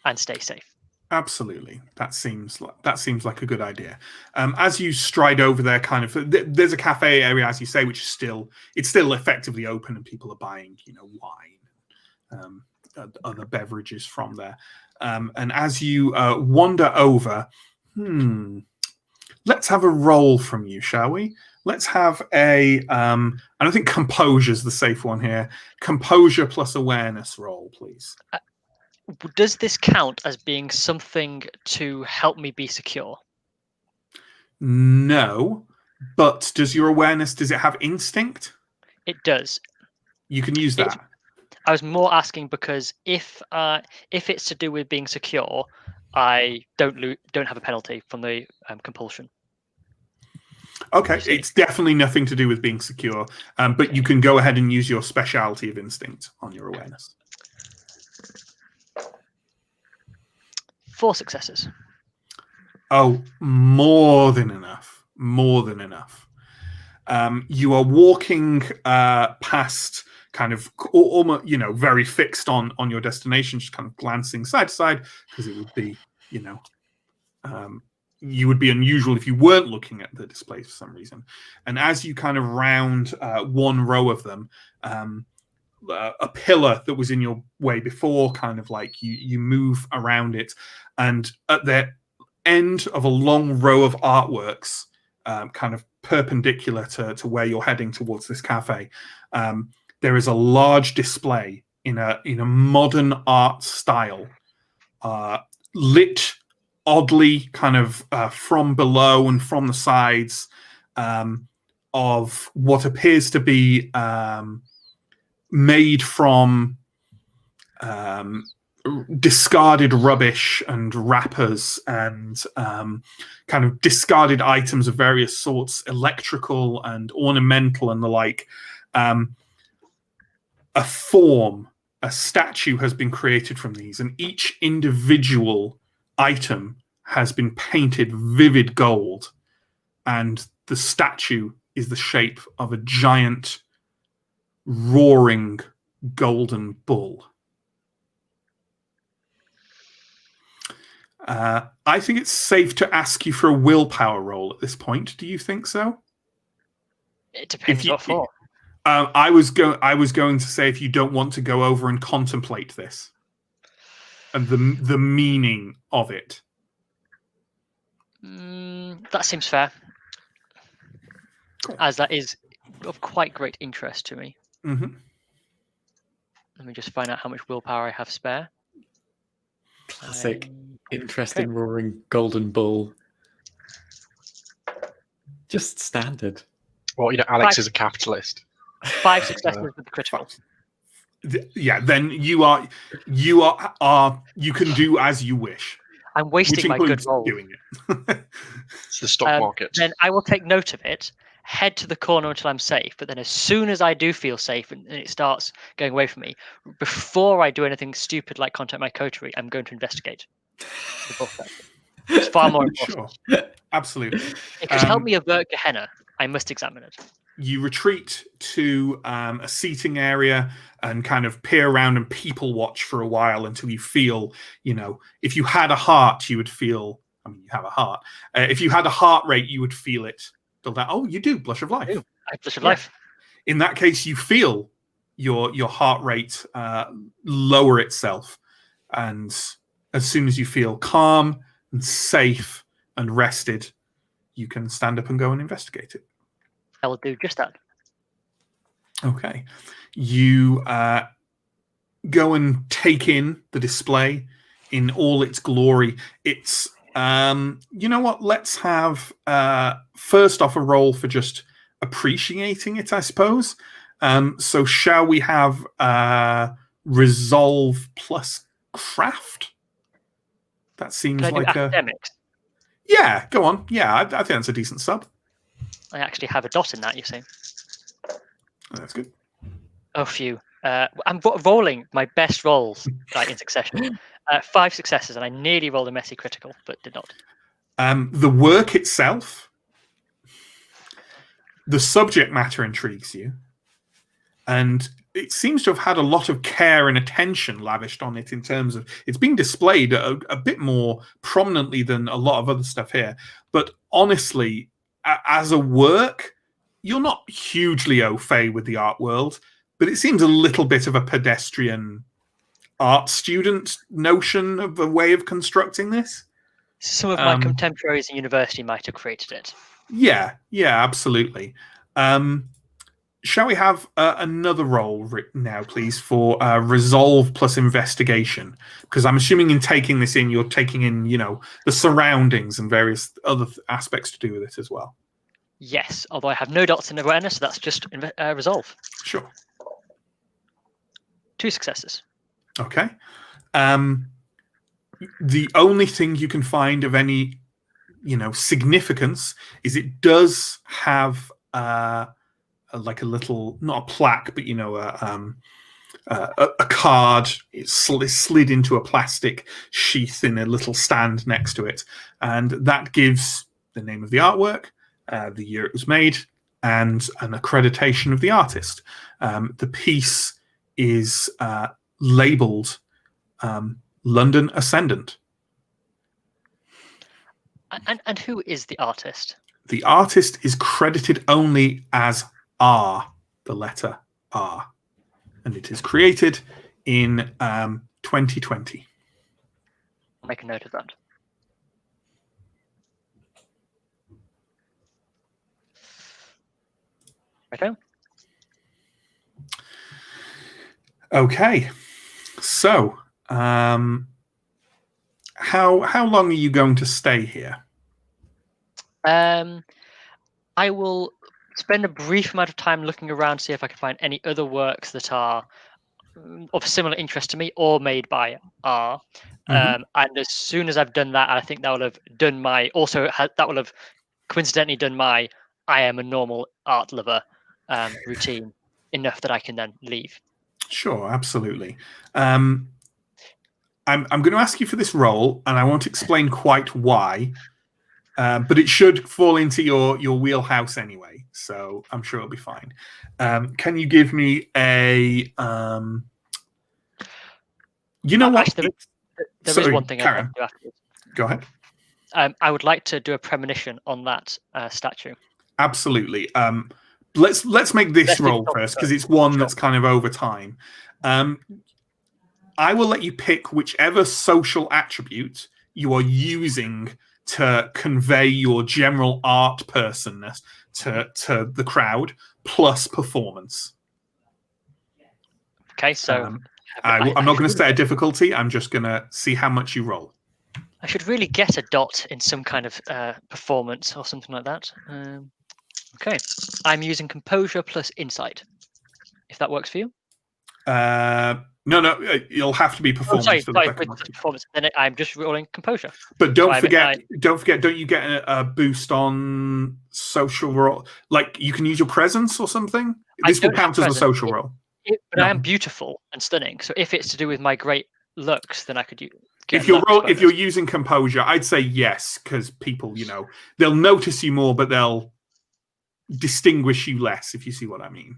and stay safe. Absolutely, that seems like a good idea. As you stride over there, kind of, there's a cafe area, as you say, which is still effectively open, and people are buying, wine, other beverages from there. And as you wander over, let's have a roll from you, shall we? Let's have a, I don't think composure is the safe one here. Composure plus awareness roll, please. Does this count as being something to help me be secure? No, but does your awareness, does it have instinct? It does. You can use that. I was more asking because if it's to do with being secure, I don't have a penalty from the compulsion. Okay, it's definitely nothing to do with being secure, but you can go ahead and use your speciality of instinct on your awareness. 4 successes. Oh, more than enough. More than enough. You are walking past, kind of almost, very fixed on your destination, just kind of glancing side to side, because it would be, you would be unusual if you weren't looking at the displays for some reason. And as you kind of round one row of them, a pillar that was in your way before, kind of like you move around it, and at the end of a long row of artworks, kind of perpendicular to where you're heading towards this cafe, there is a large display in a modern art style, lit oddly, kind of from below and from the sides, of what appears to be made from discarded rubbish and wrappers and kind of discarded items of various sorts, electrical and ornamental and the like. A statue has been created from these, and each individual item has been painted vivid gold, and the statue is the shape of a giant roaring golden bull. I think it's safe to ask you for a willpower roll at this point. Do you think so? It depends what for. I was going to say, if you don't want to go over and contemplate this and the meaning of it. That seems fair, cool. As that is of quite great interest to me. Mm-hmm. Let me just find out how much willpower I have spare. Classic interest in roaring golden bull. Just standard. Well, Alex is a capitalist. 5 successes with the critical. Yeah, then you can do as you wish. I'm wasting my good roll. Doing it. It's the stock market. Then I will take note of it, head to the corner until I'm safe. But then as soon as I do feel safe and it starts going away from me, before I do anything stupid like contact my coterie, I'm going to investigate. It's far more important. Sure. Absolutely. It could help me avert Gehenna. I must examine it. You retreat to a seating area and kind of peer around and people watch for a while until you feel, if you had a heart, you would feel, you have a heart. If you had a heart rate, you would feel it build out. Oh, you do, Blush of Life. I have Blush of Life. In that case, you feel your heart rate lower itself. And as soon as you feel calm and safe and rested, you can stand up and go and investigate it. I will do just that. Okay. You go and take in the display in all its glory. It's, you know what? Let's have, first off, a roll for just appreciating it, I suppose. So shall we have resolve plus craft? That seems like academics? Yeah, go on. Yeah, I think that's a decent sub. I actually have a dot in that, you see. Oh, that's good. Oh, phew. I'm rolling my best rolls in succession. 5 successes, and I nearly rolled a messy critical, but did not. The work itself, the subject matter intrigues you, and it seems to have had a lot of care and attention lavished on it in terms of it's being displayed a bit more prominently than a lot of other stuff here. But honestly, as a work, you're not hugely au fait with the art world, but it seems a little bit of a pedestrian art student notion of a way of constructing this. Some of my contemporaries in university might have created it. Yeah, absolutely. Shall we have another roll written now, please, for resolve plus investigation? Because I'm assuming in taking this in, you're taking in, the surroundings and various other aspects to do with it as well. Yes, although I have no dots in awareness, so that's just resolve. Sure. 2 successes. Okay. The only thing you can find of any, significance is it does have like a little, not a plaque, but a card. It's slid into a plastic sheath in a little stand next to it, and that gives the name of the artwork, the year it was made, and an accreditation of the artist. The piece is labeled London Ascendant. And who is the artist? The artist is credited only as R, the letter R, and it is created in 2020. I'll make a note of that. Righto. Okay, so how long are you going to stay here? I will spend a brief amount of time looking around to see if I can find any other works that are of similar interest to me or made by R. And as soon as I've done that, I think that will have done my that will have coincidentally done my I am a normal art lover routine enough that I can then leave. Sure, absolutely. I'm going to ask you for this role, and I won't explain quite why, but it should fall into your wheelhouse anyway, so I'm sure it'll be fine. Can you give me a... you know what? Actually, there is one thing I want to do afterwards. Go ahead. I would like to do a premonition on that statue. Absolutely. Let's make this roll first, because it's one that's kind of over time. I will let you pick whichever social attribute you are using to convey your general art personness to the crowd, plus performance. Okay, so I'm not going to set a difficulty. I'm just going to see how much you roll. I should really get a dot in some kind of performance or something like that. Okay, I'm using composure plus insight, if that works for you. No, you'll have to be performance. Sorry, performance. Then I'm just rolling composure. But don't forget, don't you get a boost on social roll? Like you can use your presence or something? This will count as a social roll. But I am beautiful and stunning, so if it's to do with my great looks, then I could use. If you're using composure, I'd say yes, because people, they'll notice you more, but they'll distinguish you less, if you see what I mean.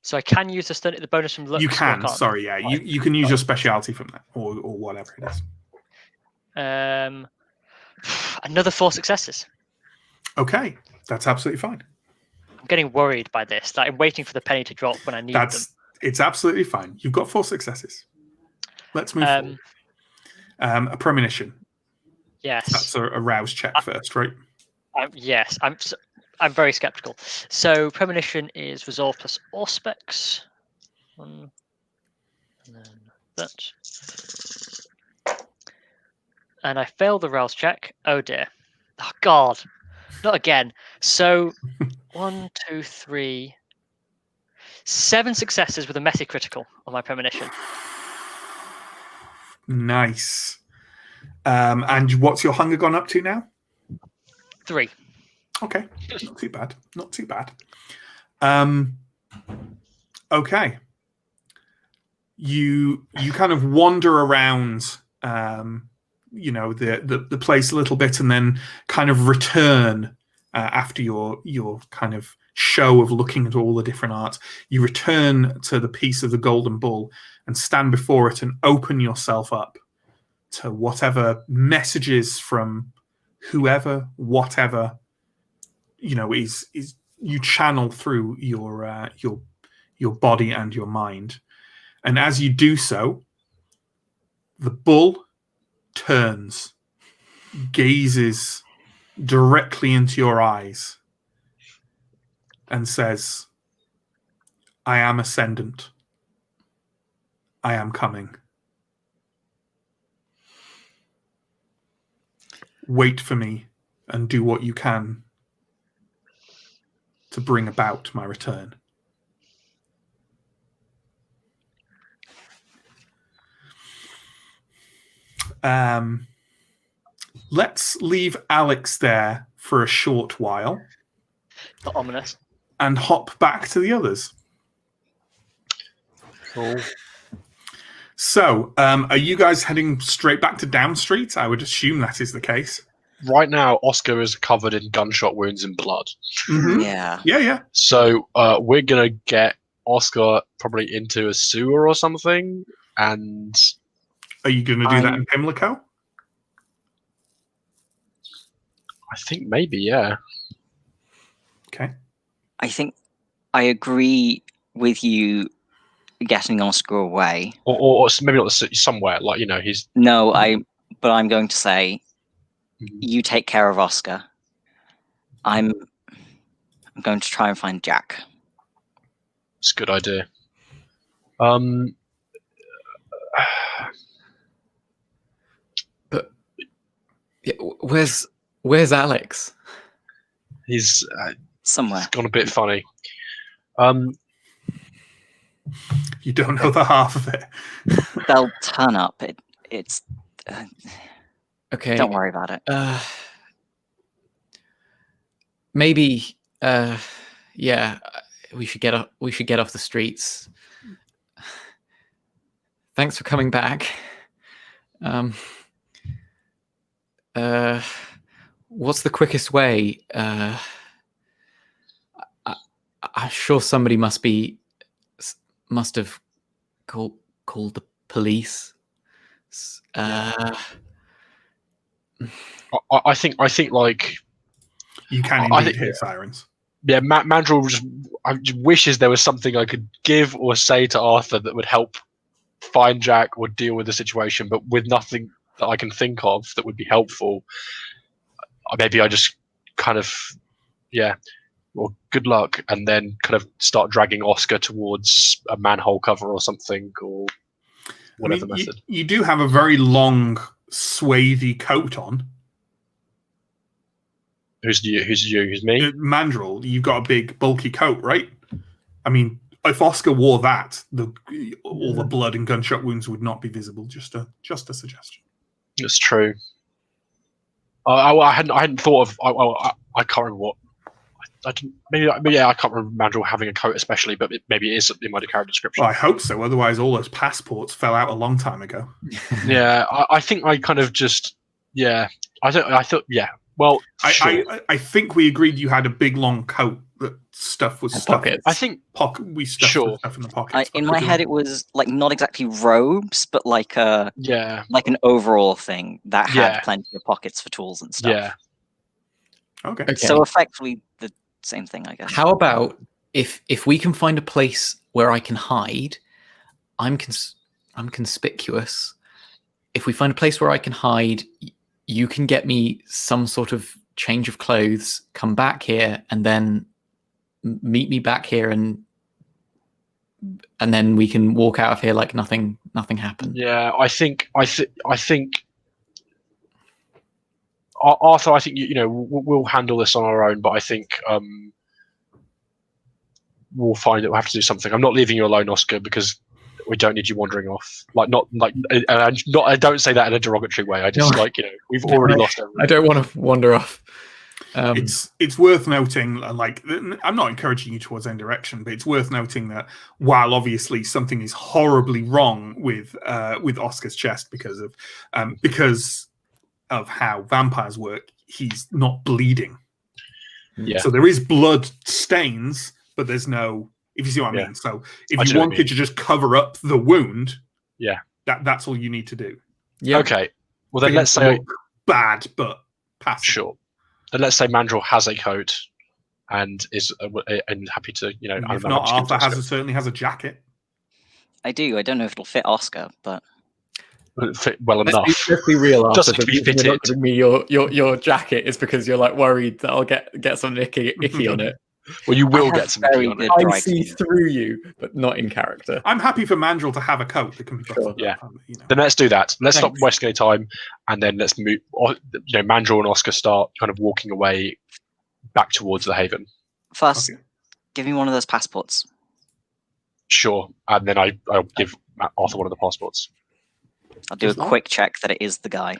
So I can use the bonus from looks. You can. Sorry, yeah. You can use your speciality from that, or whatever it is. Another 4 successes. Okay, that's absolutely fine. I'm getting worried by this. Like I'm waiting for the penny to drop when I need them. It's absolutely fine. You've got 4 successes. Let's move forward. A premonition. Yes. That's a rouse check first, right? Yes. I'm very skeptical. So premonition is resolve plus auspex. And then that. And I failed the rouse check. Oh dear. Oh God. Not again. So 1, 2, 3, 7 successes with a messy critical on my premonition. Nice. And what's your hunger gone up to now? 3. Okay, not too bad. Not too bad. Okay. You kind of wander around, the place a little bit, and then kind of return after your kind of show of looking at all the different art. You return to the piece of the golden bull and stand before it and open yourself up to whatever messages from whoever, whatever, is you channel through your body and your mind. And as you do so, the bull turns, gazes directly into your eyes, and says, I am Ascendant. I am coming. Wait for me and do what you can to bring about my return. Let's leave Alex there for a short while The ominous. and hop back to the others. Cool. So, are you guys heading straight back to Down Street? I would assume that is the case. Right now, Oscar is covered in gunshot wounds and blood. Mm-hmm. Yeah. Yeah. So we're gonna get Oscar probably into a sewer or something, and Are you going to do that in Pimlico? I think maybe, yeah. Okay. I think I agree with you getting Oscar away. Or maybe not somewhere, like, he's... No, but I'm going to say Mhm. you take care of Oscar. I'm going to try and find Jack. It's a good idea. But yeah, where's Alex? He's Somewhere. gone a bit funny. You don't know the half of it. They'll turn up. It's. Okay. Don't worry about it. Maybe. Yeah. We should get off the streets. Thanks for coming back. What's the quickest way? I'm sure somebody must have called the police. I think like You can I indeed think- hear sirens. yeah, Mandrill just wishes there was something I could give or say to Arthur that would help find Jack or deal with the situation, but with nothing that I can think of that would be helpful. Maybe I just kind of, well, good luck, and then kind of start dragging Oscar towards a manhole cover or something, or whatever method. You do have a very long, swathy coat on. Who's you? Who's me? Mandrill, you've got a big, bulky coat, right? I mean, if Oscar wore that, all the blood and gunshot wounds would not be visible. Just a suggestion. It's true. I hadn't thought of. I can't remember what. I didn't, maybe I can't remember Mandrill having a coat especially, but maybe it is in my character description. Well, I hope so. Otherwise, all those passports fell out a long time ago. Yeah, I think I kind of just I thought well, sure. I think we agreed you had a big long coat that stuff was And stuffed. pockets. I think We stuffed Sure. the stuff in the pockets. In my head, it was like not exactly robes, but like an overall thing that had Yeah. plenty of pockets for tools and stuff. yeah. Okay. Okay. So effectively the same thing, I guess. How about if we can find a place where I can hide? I'm conspicuous. If we find a place where I can hide, you can get me some sort of change of clothes, come back here, and then meet me back here, and then we can walk out of here like nothing happened. Yeah, I think Arthur, I think we'll handle this on our own, but I think we'll find that we'll have to do something. I'm not leaving you alone, Oscar, because we don't need you wandering off. I don't say that in a derogatory way. I just No. we've already lost everything. I don't want to wander off. It's worth noting, like, I'm not encouraging you towards any direction, but it's worth noting that while obviously something is horribly wrong with Oscar's chest because of how vampires work, he's not bleeding. Yeah. So there is blood stains, but there's no. If you see what I mean. So if you wanted to just cover up the wound, that's all you need to do. Yeah. Okay. Well, then For let's him to say look bad, but passable. sure. Then let's say Mandrill has a coat and is and happy to And if not, Arthur certainly has a jacket. I do. I don't know if it'll fit Oscar, but It fit well enough. Let's be real. Arthur. Doesn't The need to be reason you're not fitted. giving me your jacket is because you're like worried that I'll get something icky on it. Well, you I will have get some icky very on it. good I dry see cleaning. through you, but not in character. I'm happy for Mandrill to have a coat that can be buttoned Yeah. up. You know. Then let's do that. Let's stop Thanks. wasting any time, and then let's move. Mandrill and Oscar start kind of walking away back towards the haven. First, Okay. give me one of those passports. Sure, and then I'll give Arthur one of the passports. I'll do Just a one? quick check that it is the guy.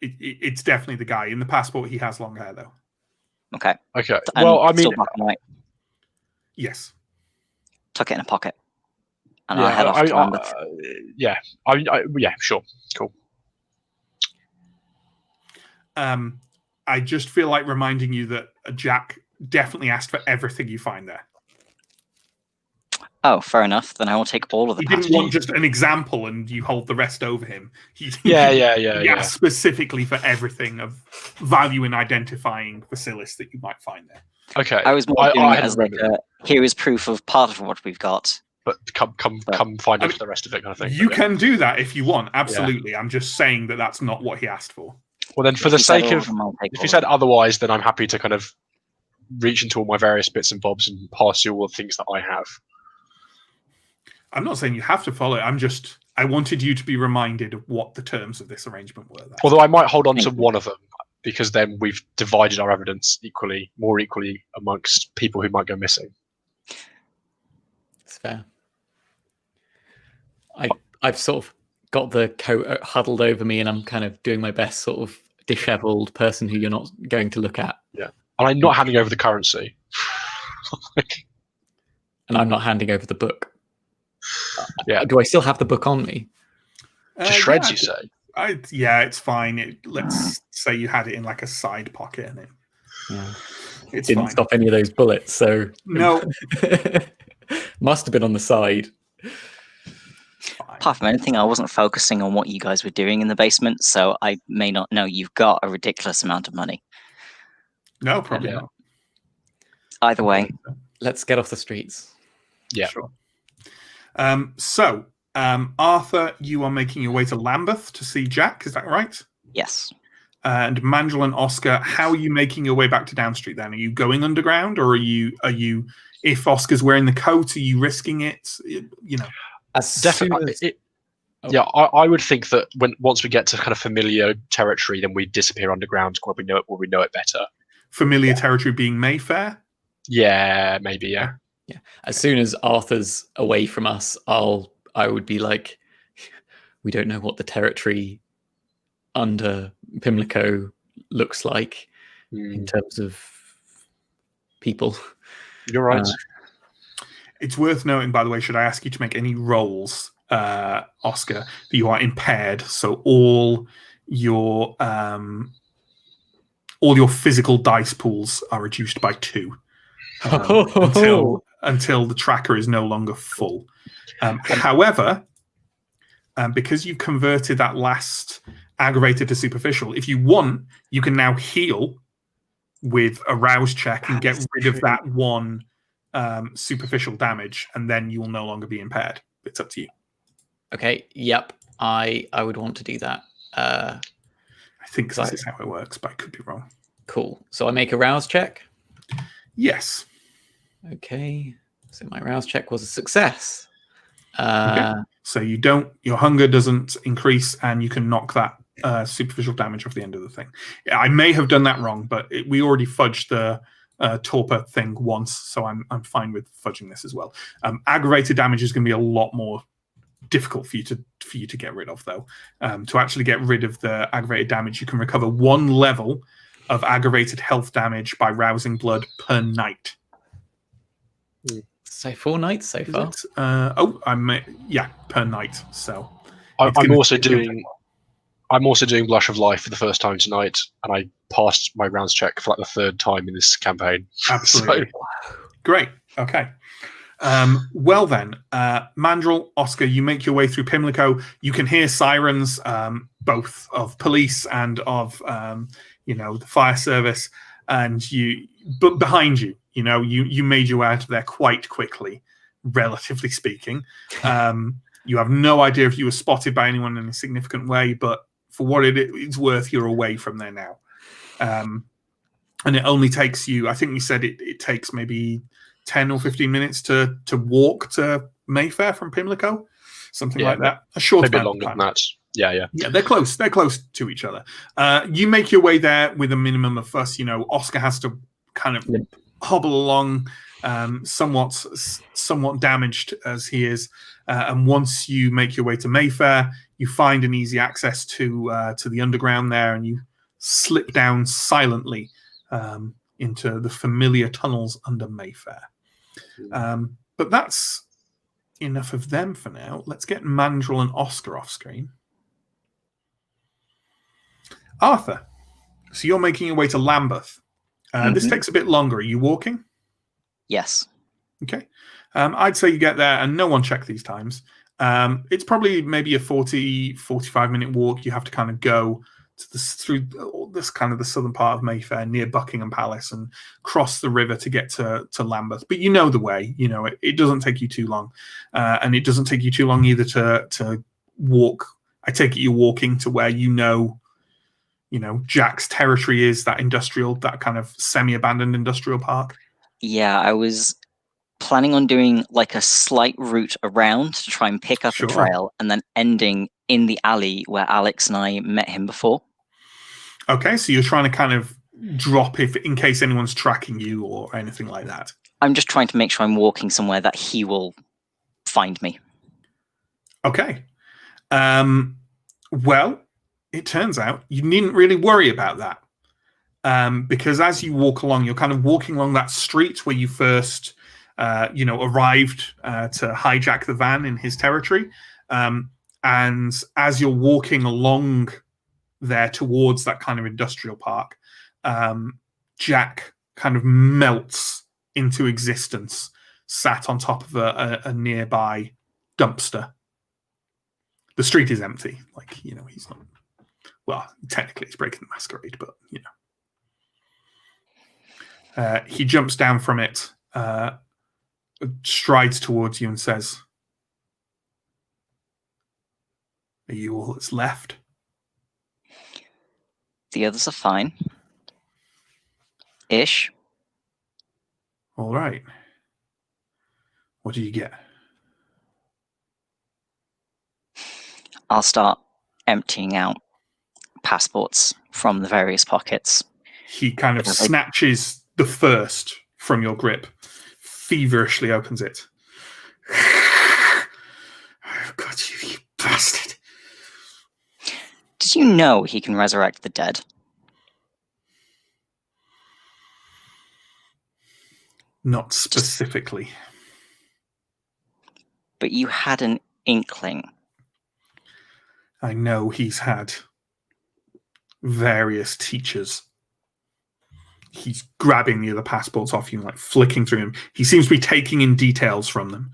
It's definitely the guy. In the passport, he has long hair, though. Okay. Okay. And Well, I mean, still black and white. Yes. Tuck it in a pocket. And yeah, I'll head off to Lambeth. yeah. Yeah, sure, cool. I just feel like reminding you that Jack definitely asked for everything you find there. Oh, fair enough. Then I will take all of the He didn't passports. want just an example and you hold the rest over him. He Yeah. specifically for everything of value in identifying Basilis that you might find there. Okay. I was more doing it hadn't as like remembered, here is proof of part of what we've got. but come find I out mean, the rest of it, kind of thing. You Okay. can do that if you want, absolutely. I'm just saying that that's not what he asked for. Well, then, for If the he said sake all of, them, I'll take if all you of said them. otherwise, then I'm happy to kind of reach into all my various bits and bobs and pass you all the things that I have. I'm not saying you have to follow it. I wanted you to be reminded of what the terms of this arrangement were. That's Although I might hold on to Thank you. one of them, because then we've divided our evidence more equally amongst people who might go missing. It's fair. I've sort of got the coat huddled over me, and I'm kind of doing my best, sort of dishevelled person who you're not going to look at, And I'm not handing over the currency. and I'm not handing over the book. Yeah. Do I still have the book on me? To shreds, you say? It's fine. Let's say you had it in like a side pocket, and it's Didn't fine. stop any of those bullets, so No, must have been on the side. it's fine. Apart from anything, I wasn't focusing on what you guys were doing in the basement, so I may not know you've got a ridiculous amount of money. No, probably Yeah. not. Either way, Let's get off the streets. Yeah. Sure. So, Arthur, you are making your way to Lambeth to see Jack. Is that right? yes. And Mandrill and Oscar, how are you making your way back to Down Street? Then are you going underground, or are you? If Oscar's wearing the coat, are you risking it? You know. As Definitely. soon as- Yeah, I would think that once we get to kind of familiar territory, then we disappear underground where we know it better. Familiar territory being Mayfair. Yeah, maybe. Yeah. As soon as Arthur's away from us, I would be like, we don't know what the territory under Pimlico looks like in terms of people. You're right. It's worth noting, by the way, should I ask you to make any rolls, Oscar, that you are impaired? So all your physical dice pools are reduced by 2 until the tracker is no longer full. However, because you converted that last aggravated to superficial, if you want, you can now heal with a rouse check and get rid of that one superficial damage, and then you will no longer be impaired. It's up to you. Okay, yep. I would want to do that. I think this is how it works, but I could be wrong. Cool. So I make a rouse check. Yes. Okay. So my rouse check was a success. So your hunger doesn't increase, and you can knock that superficial damage off the end of the thing. I may have done that wrong, but we already fudged the torpor thing once, so I'm fine with fudging this as well. Aggravated damage is going to be a lot more difficult for you to get rid of, though. To actually get rid of the aggravated damage, you can recover 1 level of aggravated health damage by rousing blood per night. So 4 nights so far. Per night. So I'm also doing Blush of Life for the first time tonight, and I passed my rounds check for like the 3rd time in this campaign. Absolutely. Great. Okay. Well then, Mandrill, Oscar, you make your way through Pimlico. You can hear sirens, both of police and of the fire service, but behind you, you made your way out of there quite quickly. relatively speaking. You have no idea if you were spotted by anyone in a significant way, but for what it's worth, you're away from there now. And it only takes you, I think we said it takes maybe 10 or 15 minutes to walk to Mayfair from Pimlico, something like that. A short maybe amount longer of time. than that. Yeah. Yeah, they're close. They're close to each other. You make your way there with a minimum of fuss. You know, Oscar has to kind of hobble along, somewhat damaged as he is. And once you make your way to Mayfair, you find an easy access to the underground there, and you slip down silently into the familiar tunnels under Mayfair. But that's enough of them for now. Let's get Mandrel and Oscar off screen. Arthur, so you're making your way to Lambeth. This takes a bit longer. Are you walking? Yes. Okay. I'd say you get there, and no one checked these times. It's probably maybe a 45-minute walk. You have to kind of go through this kind of the southern part of Mayfair near Buckingham Palace and cross the river to get to Lambeth. But you know the way. You know it doesn't take you too long, and it doesn't take you too long either to walk. I take it you're walking to where you know Jack's territory is, that kind of semi-abandoned industrial park. Yeah, I was planning on doing like a slight route around to try and pick up a trail, and then ending in the alley where Alex and I met him before. Okay, so you're trying to kind of drop in case anyone's tracking you or anything like that. I'm just trying to make sure I'm walking somewhere that he will find me. Okay. Well, it turns out you needn't really worry about that. Because as you walk along, you're kind of walking along that street where you first arrived to hijack the van in his territory. And as you're walking along there towards that kind of industrial park, Jack kind of melts into existence, sat on top of a nearby dumpster. The street is empty. He's not... Well, technically he's breaking the masquerade, but, he jumps down from it, strides towards you and says, "Are you all that's left?" The others are fine. Ish. All right. What do you get? I'll start emptying out passports from the various pockets. He kind of snatches the first from your grip, feverishly opens it. I've got you, you bastard. Did you know he can resurrect the dead? Not specifically. But you had an inkling. I know he's had various teachers. He's grabbing the other passports off you, like flicking through them. He seems to be taking in details from them.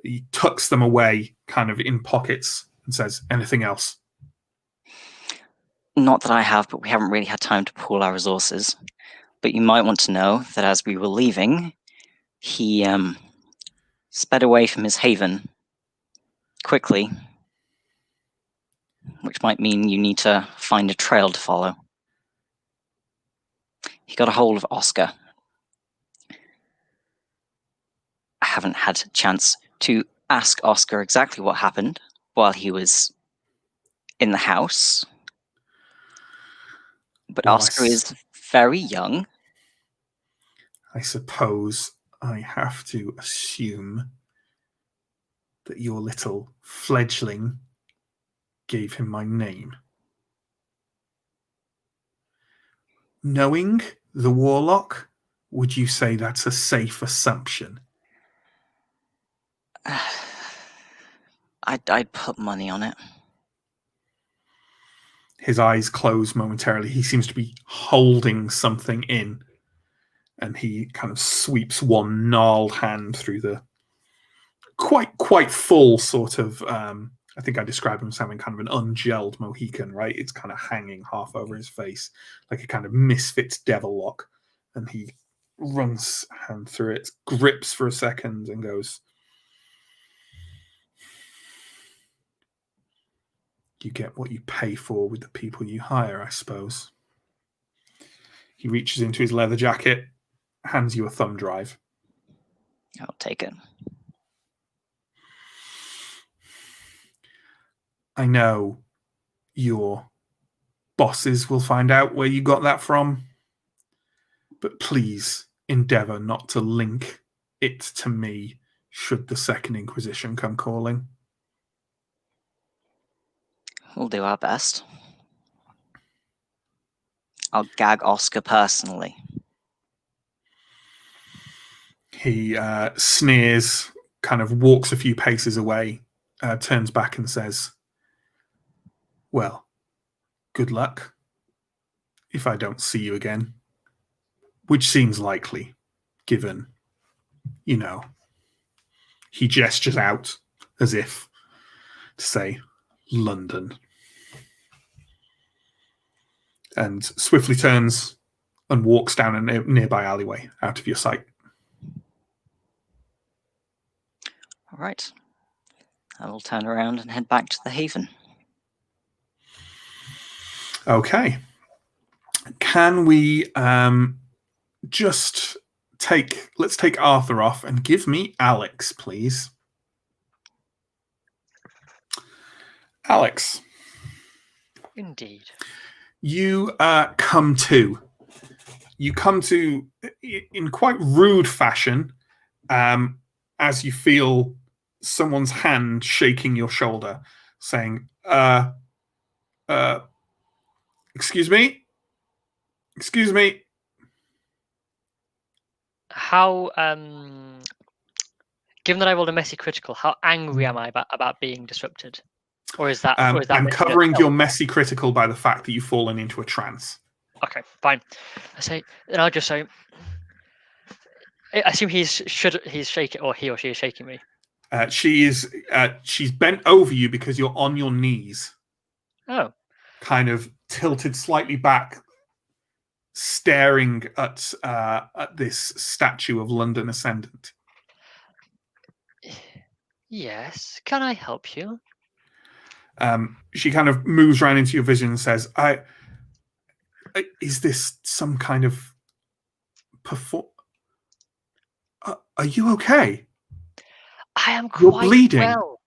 He tucks them away kind of in pockets and says, "Anything else?" Not that I have, but we haven't really had time to pool our resources. But you might want to know that as we were leaving, he sped away from his haven quickly, which might mean you need to find a trail to follow. He got a hold of Oscar. I haven't had a chance to ask Oscar exactly what happened while he was in the house. But Well, Oscar is very young. I suppose I have to assume that your little fledgling gave him my name. Knowing the warlock, would you say that's a safe assumption? I'd put money on it. His eyes close momentarily. He seems to be holding something in, and he kind of sweeps one gnarled hand through the quite full sort of. I think I described him as having kind of an ungelled Mohican, right? It's kind of hanging half over his face, like a kind of misfits devil lock, and he runs hand through it, grips for a second, and goes, "You get what you pay for with the people you hire, I suppose." He reaches into his leather jacket, hands you a thumb drive. I'll take it. I know your bosses will find out where you got that from, but please endeavor not to link it to me should the Second Inquisition come calling. We'll do our best. I'll gag Oscar personally. He sneers, kind of walks a few paces away, turns back and says, "Well, good luck. If I don't see you again, which seems likely, given, he gestures out as if to say London, and swiftly turns and walks down a nearby alleyway out of your sight. All right. I will turn around and head back to the Haven. Okay. Can we let's take Arthur off and give me Alex, please. Alex. Indeed. You come to in quite rude fashion as you feel someone's hand shaking your shoulder, saying, excuse me? How, given that I rolled a messy critical, how angry am I about being disrupted? Or is that? I'm covering your messy critical by the fact that you've fallen into a trance. Okay, fine. I'll just say, I assume he's shaking, or he or she is shaking me. She's bent over you because you're on your knees. Oh. Kind of tilted slightly back, staring at this statue of London Ascendant. Yes. Can I help you? She kind of moves around into your vision and says, is this some kind of are you okay? I am quite You're bleeding. well.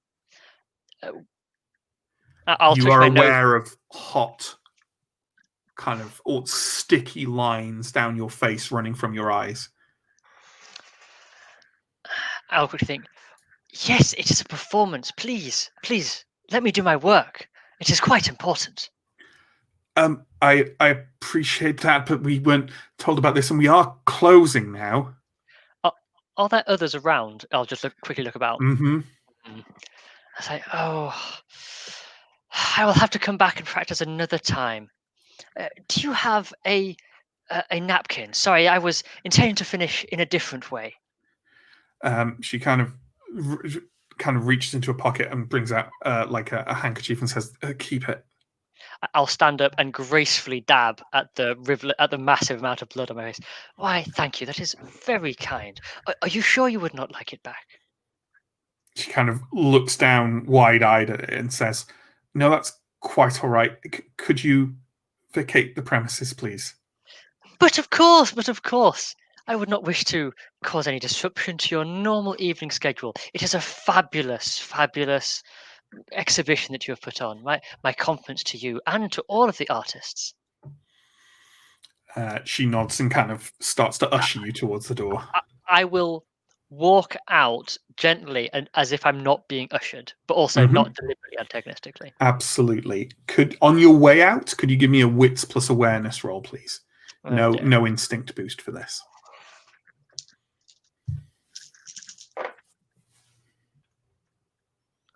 I'll you touch are my aware nose. of hot, kind of sticky lines down your face running from your eyes. I'll quickly think, yes, it is a performance. Please, let me do my work. It is quite important. I appreciate that, but we weren't told about this, and we are closing now. Are there others around? I'll just quickly look about. Mm-hmm. I say, I will have to come back and practice another time. Do you have a napkin? Sorry, I was intending to finish in a different way. She kind of reaches into a pocket and brings out like a handkerchief and says, "Keep it." I'll stand up and gracefully dab at the rivulet, at the massive amount of blood on my face. Why, thank you. That is very kind. Are you sure you would not like it back? She kind of looks down wide-eyed at it and says, "No, that's quite all right. Could you vacate the premises, please?" But of course. I would not wish to cause any disruption to your normal evening schedule. It is a fabulous exhibition that you have put on. My compliments to you and to all of the artists. She nods and kind of starts to usher you towards the door. I will walk out gently and as if I'm not being ushered, but also not deliberately antagonistically. Absolutely. On your way out, could you give me a wits plus awareness roll, please? No instinct boost for this.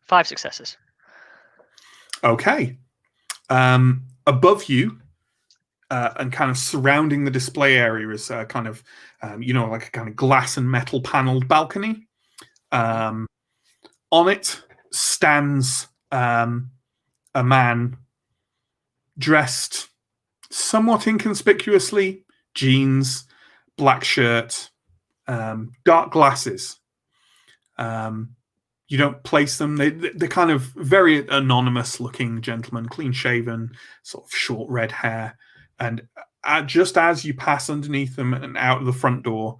Five successes. Okay. Above you, and kind of surrounding the display area is kind of, like a kind of glass and metal paneled balcony. On it stands a man dressed somewhat inconspicuously, jeans, black shirt, dark glasses. You don't place them. They're kind of very anonymous-looking gentlemen, clean-shaven, sort of short red hair. And just as you pass underneath them and out of the front door,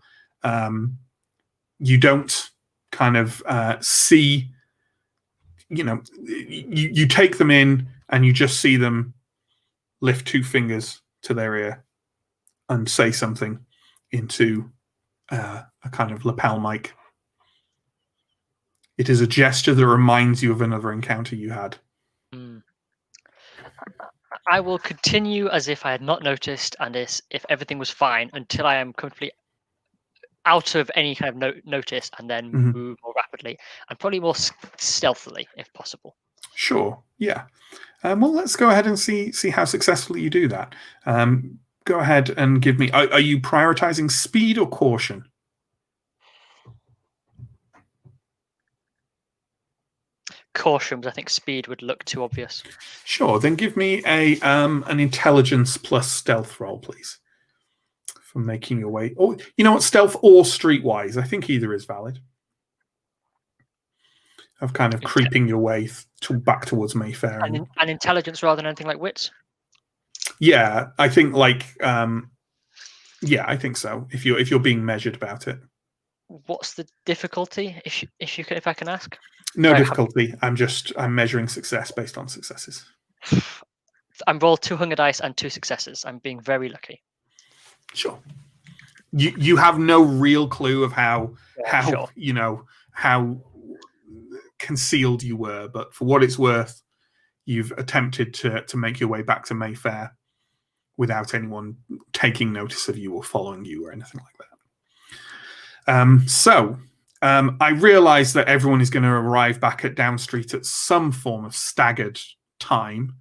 you don't kind of see, you take them in and you just see them lift 2 fingers to their ear and say something into a kind of lapel mic. It is a gesture that reminds you of another encounter you had. I will continue as if I had not noticed and as if everything was fine until I am completely out of any kind of notice, and then move more rapidly and probably more stealthily if possible. Sure, yeah. Well, let's go ahead and see how successfully you do that. Go ahead and give me... Are you prioritizing speed or caution? Caution, but I think speed would look too obvious. Sure, then give me an intelligence plus stealth roll, please, for making your way. Oh, you know what? Stealth or streetwise. I think either is valid. Of kind of creeping your way back towards Mayfair. And intelligence rather than anything like wits? Yeah, I think yeah, I think so. If you're being measured about it. What's the difficulty, if I can ask? No difficulty. I'm measuring success based on successes. I'm rolled 2 hunger dice and 2 successes. I'm being very lucky. Sure. You have no real clue of how concealed you were, but for what it's worth, you've attempted to make your way back to Mayfair without anyone taking notice of you or following you or anything like that. I realize that everyone is going to arrive back at Down Street at some form of staggered time.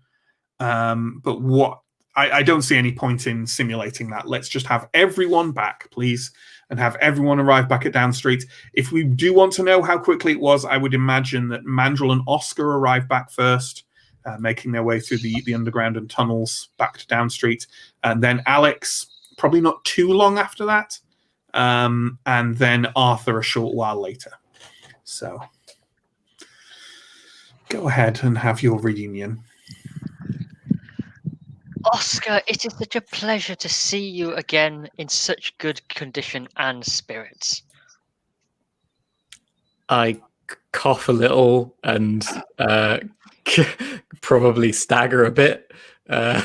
But I don't see any point in simulating that. Let's just have everyone back, please, and have everyone arrive back at Down Street. If we do want to know how quickly it was, I would imagine that Mandrel and Oscar arrived back first, making their way through the underground and tunnels back to Down Street. And then Alex, probably not too long after that. And then Arthur a short while later. So go ahead and have your reunion. Oscar, it is such a pleasure to see you again in such good condition and spirits. I cough a little and probably stagger a bit. And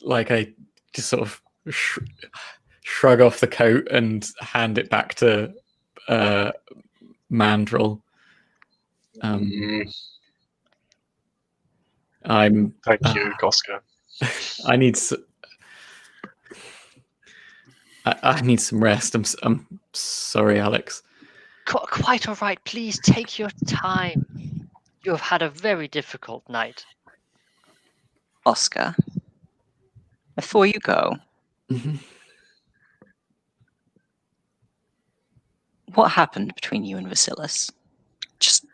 I just sort of shrug off the coat and hand it back to Mandrel. Thank you, Oscar. I need some rest. I'm sorry, Alex. Quite all right. Please take your time. You have had a very difficult night. Oscar, before you go, what happened between you and Vasilis? Just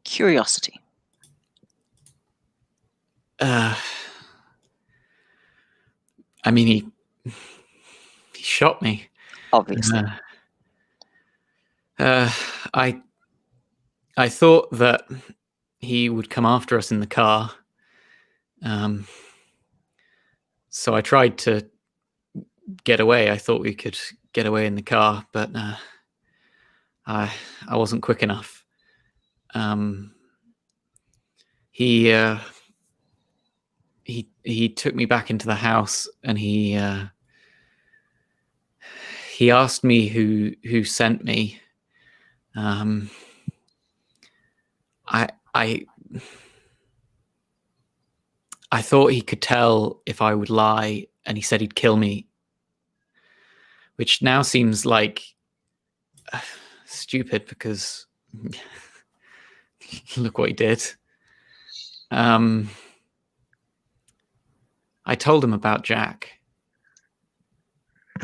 curiosity. I mean, he shot me. Obviously. I thought that he would come after us in the car. So I tried to get away. I thought we could get away in the car, but I wasn't quick enough. He took me back into the house, and he asked me who sent me. I thought he could tell if I would lie, and he said he'd kill me, which now seems like stupid because look what he did. I told him about Jack.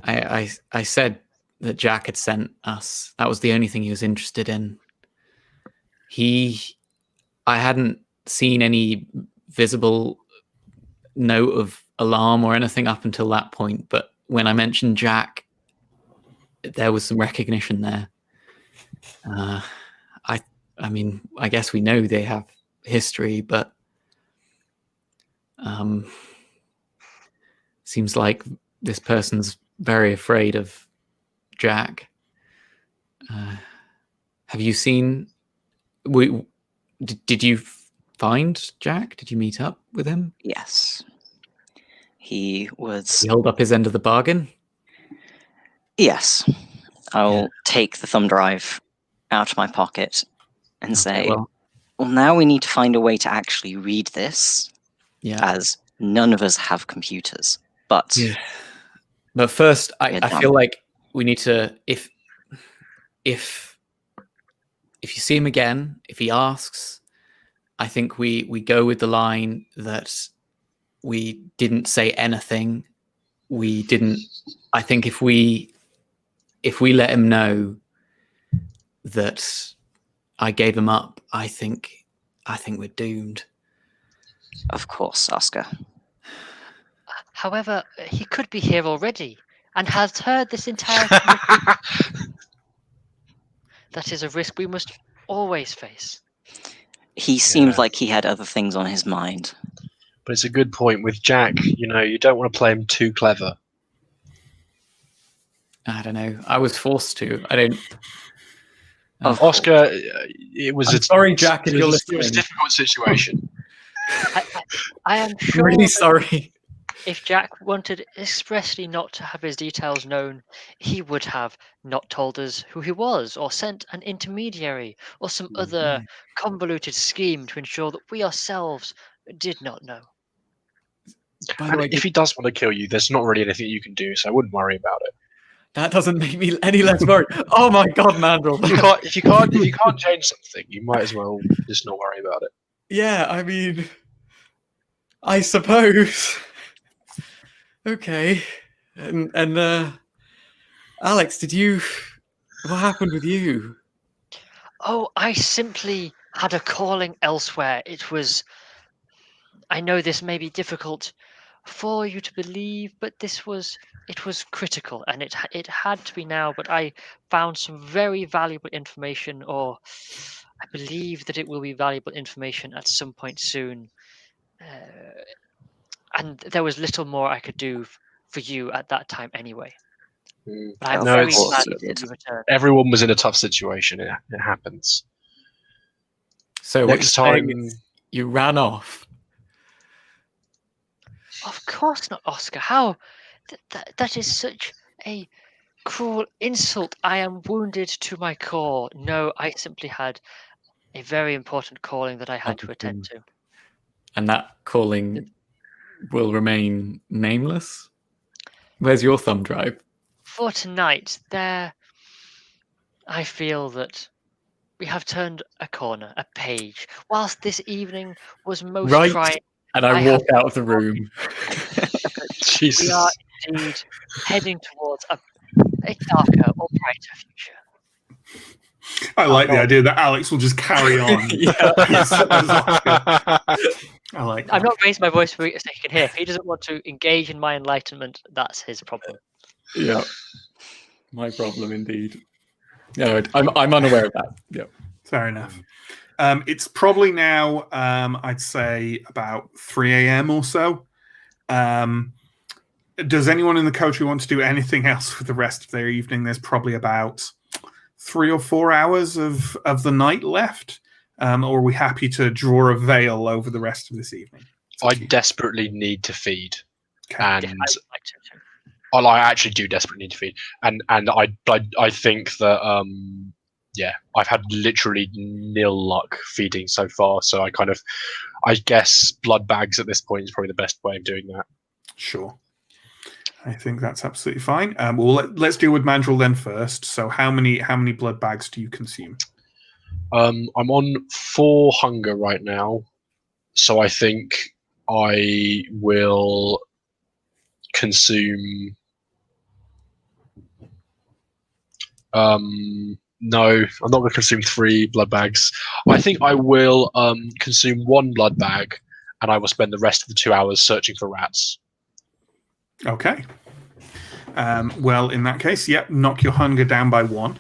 I said that Jack had sent us. That was the only thing he was interested in. I hadn't seen any visible note of alarm or anything up until that point, but when I mentioned Jack, there was some recognition there. I mean, I guess we know they have history, but seems like this person's very afraid of Jack. Have you seen? Did you find Jack? Did you meet up with him? Yes. He was... He held up his end of the bargain? Yes. I'll take the thumb drive out of my pocket and say, well, now we need to find a way to actually read this, yeah. as none of us have computers. But But first, we're I done. feel like we need to, if you see him again, if he asks, I think we go with the line that we didn't say anything. We didn't. I think if we let him know that I gave him up, I think we're doomed. Of course, Oscar. However, he could be here already and has heard this entire conversation. That is a risk we must always face. He seemed like he had other things on his mind. But it's a good point with Jack. You know, you don't want to play him too clever. I don't know. I was forced to. I don't. Oscar, it was sorry, Jack, if you're listening. It was a difficult situation. I am I'm sure. really sorry. If Jack wanted expressly not to have his details known, he would have not told us who he was, or sent an intermediary, or some other convoluted scheme to ensure that we ourselves did not know. By the way, if he does want to kill you, there's not really anything you can do, so I wouldn't worry about it. that doesn't make me any less worried. Oh my God, Mandrel. If you can't change something, you might as well just not worry about it. Yeah, I mean, I suppose. Okay, and Alex, what happened with you? Oh, I simply had a calling elsewhere. I know this may be difficult for you to believe, but it was critical, and it had to be now. But I found some very valuable information, or I believe that it will be valuable information at some point soon. And there was little more I could do for you at that time anyway. But I'm very glad that you returned. Everyone was in a tough situation. It happens. So next time you ran off. Of course not, Oscar. How? That is such a cruel insult. I am wounded to my core. No, I simply had a very important calling that I had to attend to. And that calling will remain nameless? Where's your thumb drive? For tonight, I feel that we have turned a corner, a page. Whilst this evening was most trying, and I walk out of the room. Jesus. We are indeed heading towards a darker or brighter future. I like the idea that Alex will just carry on. I like that. I'm not raising my voice so he can hear. If he doesn't want to engage in my enlightenment, that's his problem. Yeah, my problem indeed. No, I'm unaware of that. Yeah, fair enough. It's probably now, I'd say, about 3 a.m. or so. Does anyone in the coterie want to do anything else for the rest of their evening? There's probably about 3 or 4 hours of the night left. Or are we happy to draw a veil over the rest of this evening? I desperately need to feed. Okay. And Yeah, I would like to too. I actually do desperately need to feed. And I think that I've had literally nil luck feeding so far. So I guess blood bags at this point is probably the best way of doing that. Sure. I think that's absolutely fine. Well, let's deal with Mandrel then first. So how many blood bags do you consume? I'm on 4 hunger right now, so I think I will consume. No, I'm not going to consume 3 blood bags. I think I will consume 1 blood bag, and I will spend the rest of the 2 hours searching for rats. Okay. Well, in that case, yep, knock your hunger down by 1.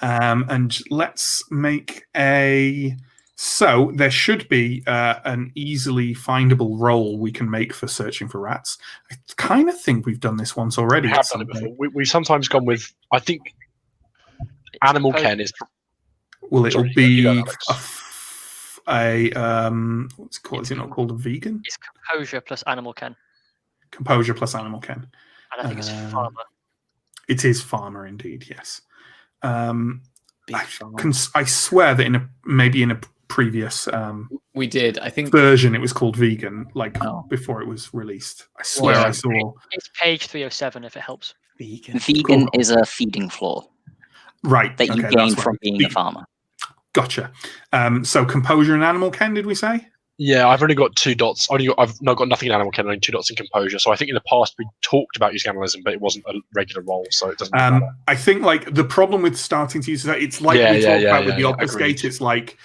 And let's make a... So there should be an easily findable role we can make for searching for rats. I kind of think we've done this once already. We have done it before. We've sometimes gone with, I think, Animal Ken is... Well, it'll Sorry, be you go, what's it called? Is it not called a vegan? It's composure plus animal ken. Composure plus animal ken. And I think it's farmer. It is farmer indeed, yes. I farmer. swear that maybe in a previous We did. I think version it was called vegan, before it was released. I swear I saw. It's page 307 if it helps. Vegan is a feeding floor Right. that you gain from being a farmer. Gotcha. So composure and animal ken, did we say? Yeah, I've only got 2 dots. I've not got nothing in Animal Ken, only 2 dots in Composure. So I think in the past we talked about using Animalism, but it wasn't a regular role, so it doesn't matter. I think the problem with starting to use that, it's like we talked about with the obfuscate. It's like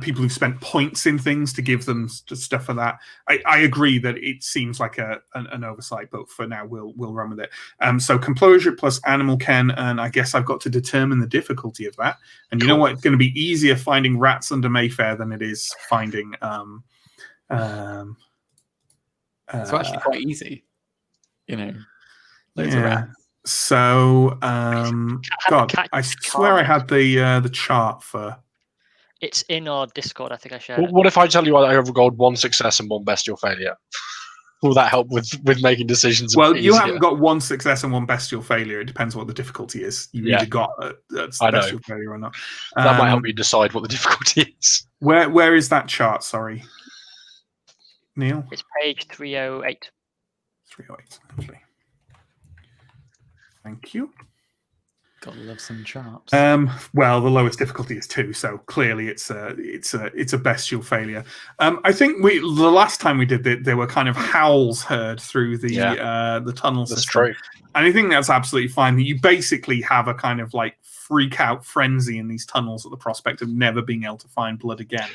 people who've spent points in things to give them stuff for that. I agree that it seems like an oversight, but for now we'll run with it. So Composure plus Animal Ken, and I guess I've got to determine the difficulty of that. And you know what? It's going to be easier finding rats under Mayfair than it is finding. it's actually quite easy. Loads of rats. So, God, I swear I had the chart for. It's in our Discord. I think I shared it. What if I tell you I overrolled 1 success and 1 bestial failure? Will that help with making decisions? Well, you haven't got 1 success and 1 bestial failure. It depends what the difficulty is. You either got a bestial failure or not. That might help you decide what the difficulty is. Where is that chart? Sorry, Neill. It's page 308. 308. Lovely. Thank you. Gotta love some charts. Well, the lowest difficulty is 2, so clearly it's a bestial failure. I think the last time we did it, there were kind of howls heard through the tunnel system. That's true. And I think that's absolutely fine. You basically have a kind of freak out frenzy in these tunnels at the prospect of never being able to find blood again.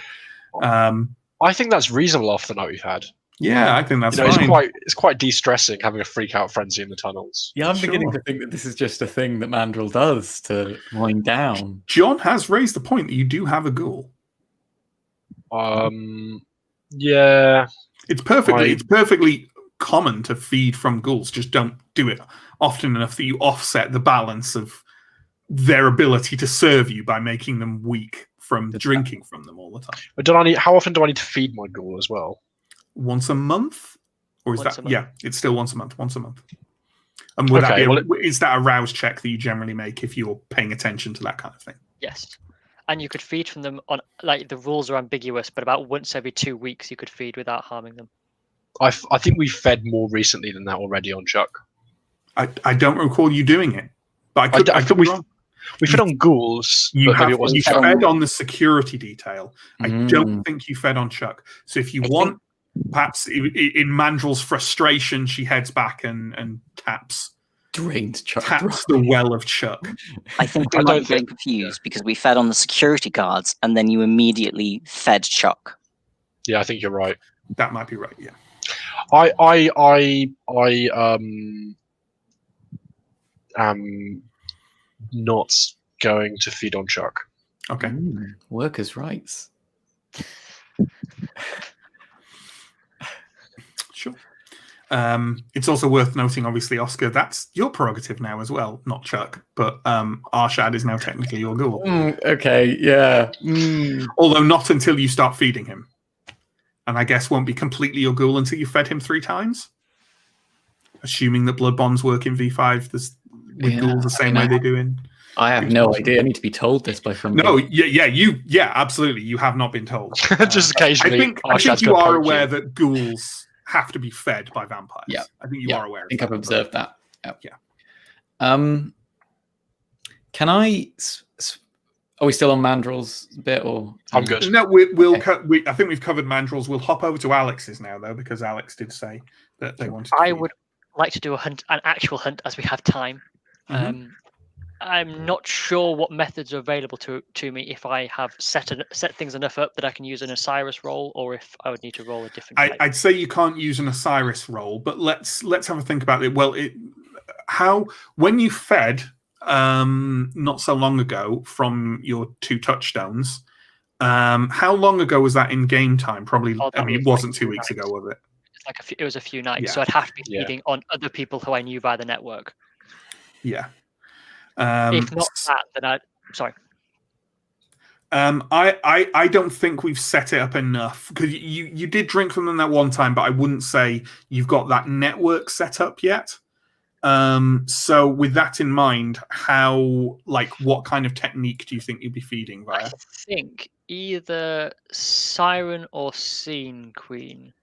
I think that's reasonable after the night we've had. Yeah, I think that's fine. It's quite de-stressing having a freak out frenzy in the tunnels. Yeah, I'm beginning to think that this is just a thing that Mandrill does to wind down. John has raised the point that you do have a ghoul. Yeah. It's perfectly common to feed from ghouls. Just don't do it often enough that you offset the balance of their ability to serve you by making them weak from drinking from them all the time. But how often do I need to feed my ghoul as well? Once a month? Or is that... Yeah, it's still once a month. And is that a rouse check that you generally make if you're paying attention to that kind of thing? Yes. And you could feed from them on... the rules are ambiguous, but about once every 2 weeks you could feed without harming them. I think we've fed more recently than that already on Chuck. I don't recall you doing it. But I could be wrong. We fed on ghouls. You fed on the security detail. I don't think you fed on Chuck. So if you want... Perhaps in Mandrill's frustration, she heads back and taps the well of Chuck. I think we might be getting confused because we fed on the security guards and then you immediately fed Chuck. Yeah, I think you're right. That might be right. Yeah. I am not going to feed on Chuck. Okay. Workers' rights. Sure. It's also worth noting, obviously, Oscar, that's your prerogative now as well, not Chuck. But Arshad is now technically your ghoul. Okay, yeah. Although not until you start feeding him. And I guess won't be completely your ghoul until you fed him 3 times. Assuming that blood bonds work in V5 with ghouls the same way they do in... I have no idea. I need to be told this by somebody. No, absolutely. You have not been told. Just occasionally. I think you are aware that ghouls have to be fed by vampires. Yeah. I think you are aware of that. I think I've observed that. Yeah. Can I... Are we still on Mandrill's bit? Or I'm good. No, I think we've covered Mandrill's. We'll hop over to Alex's now, though, because Alex did say that they wanted to I would like to do an actual hunt as we have time. I'm not sure what methods are available to me if I have set things enough up that I can use an Osiris roll, or if I would need to roll a different type. I'd say you can't use an Osiris roll, but let's have a think about it. Well, how when you fed not so long ago from your 2 touchstones, how long ago was that in game time? Probably. Oh, I that mean, it was wasn't like 2 2 weeks ago, nights. was it? It's like it was a few nights, Yeah. so I'd have to be Yeah. feeding on other people who I knew by the network. Yeah. If not that, then I'd. Sorry. I don't think we've set it up enough, because you did drink from them that one time, but I wouldn't say you've got that network set up yet. So with that in mind, what kind of technique do you think you'd be feeding via? I think either Siren or Scene Queen.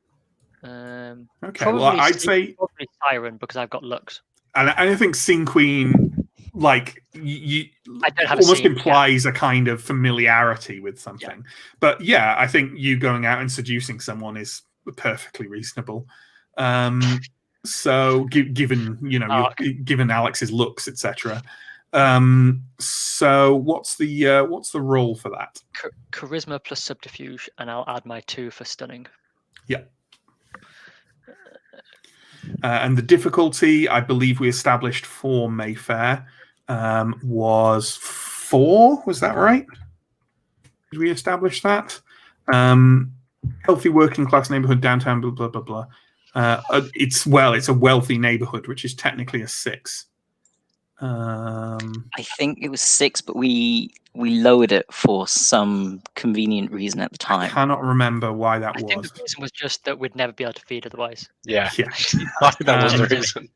Okay, Probably well, I'd say probably Siren, because I've got looks. and I think Scene Queen, like you I don't have a almost scene, implies a kind of familiarity with something. But yeah, I think you going out and seducing someone is perfectly reasonable. So given given Alex's looks, etc. So what's the role for that? Charisma plus subterfuge, and I'll add my 2 for stunning. Yeah. And the difficulty, I believe we established for Mayfair, was 4. Was that right? Did we establish that? Healthy working class neighborhood, downtown, blah, blah, blah, blah. It's a wealthy neighborhood, which is technically a 6. I think it was 6, but we lowered it for some convenient reason at the I time. cannot remember why that I think was. the reason was just that we'd never be able to feed otherwise. Yeah. Yeah. I think that was the reason.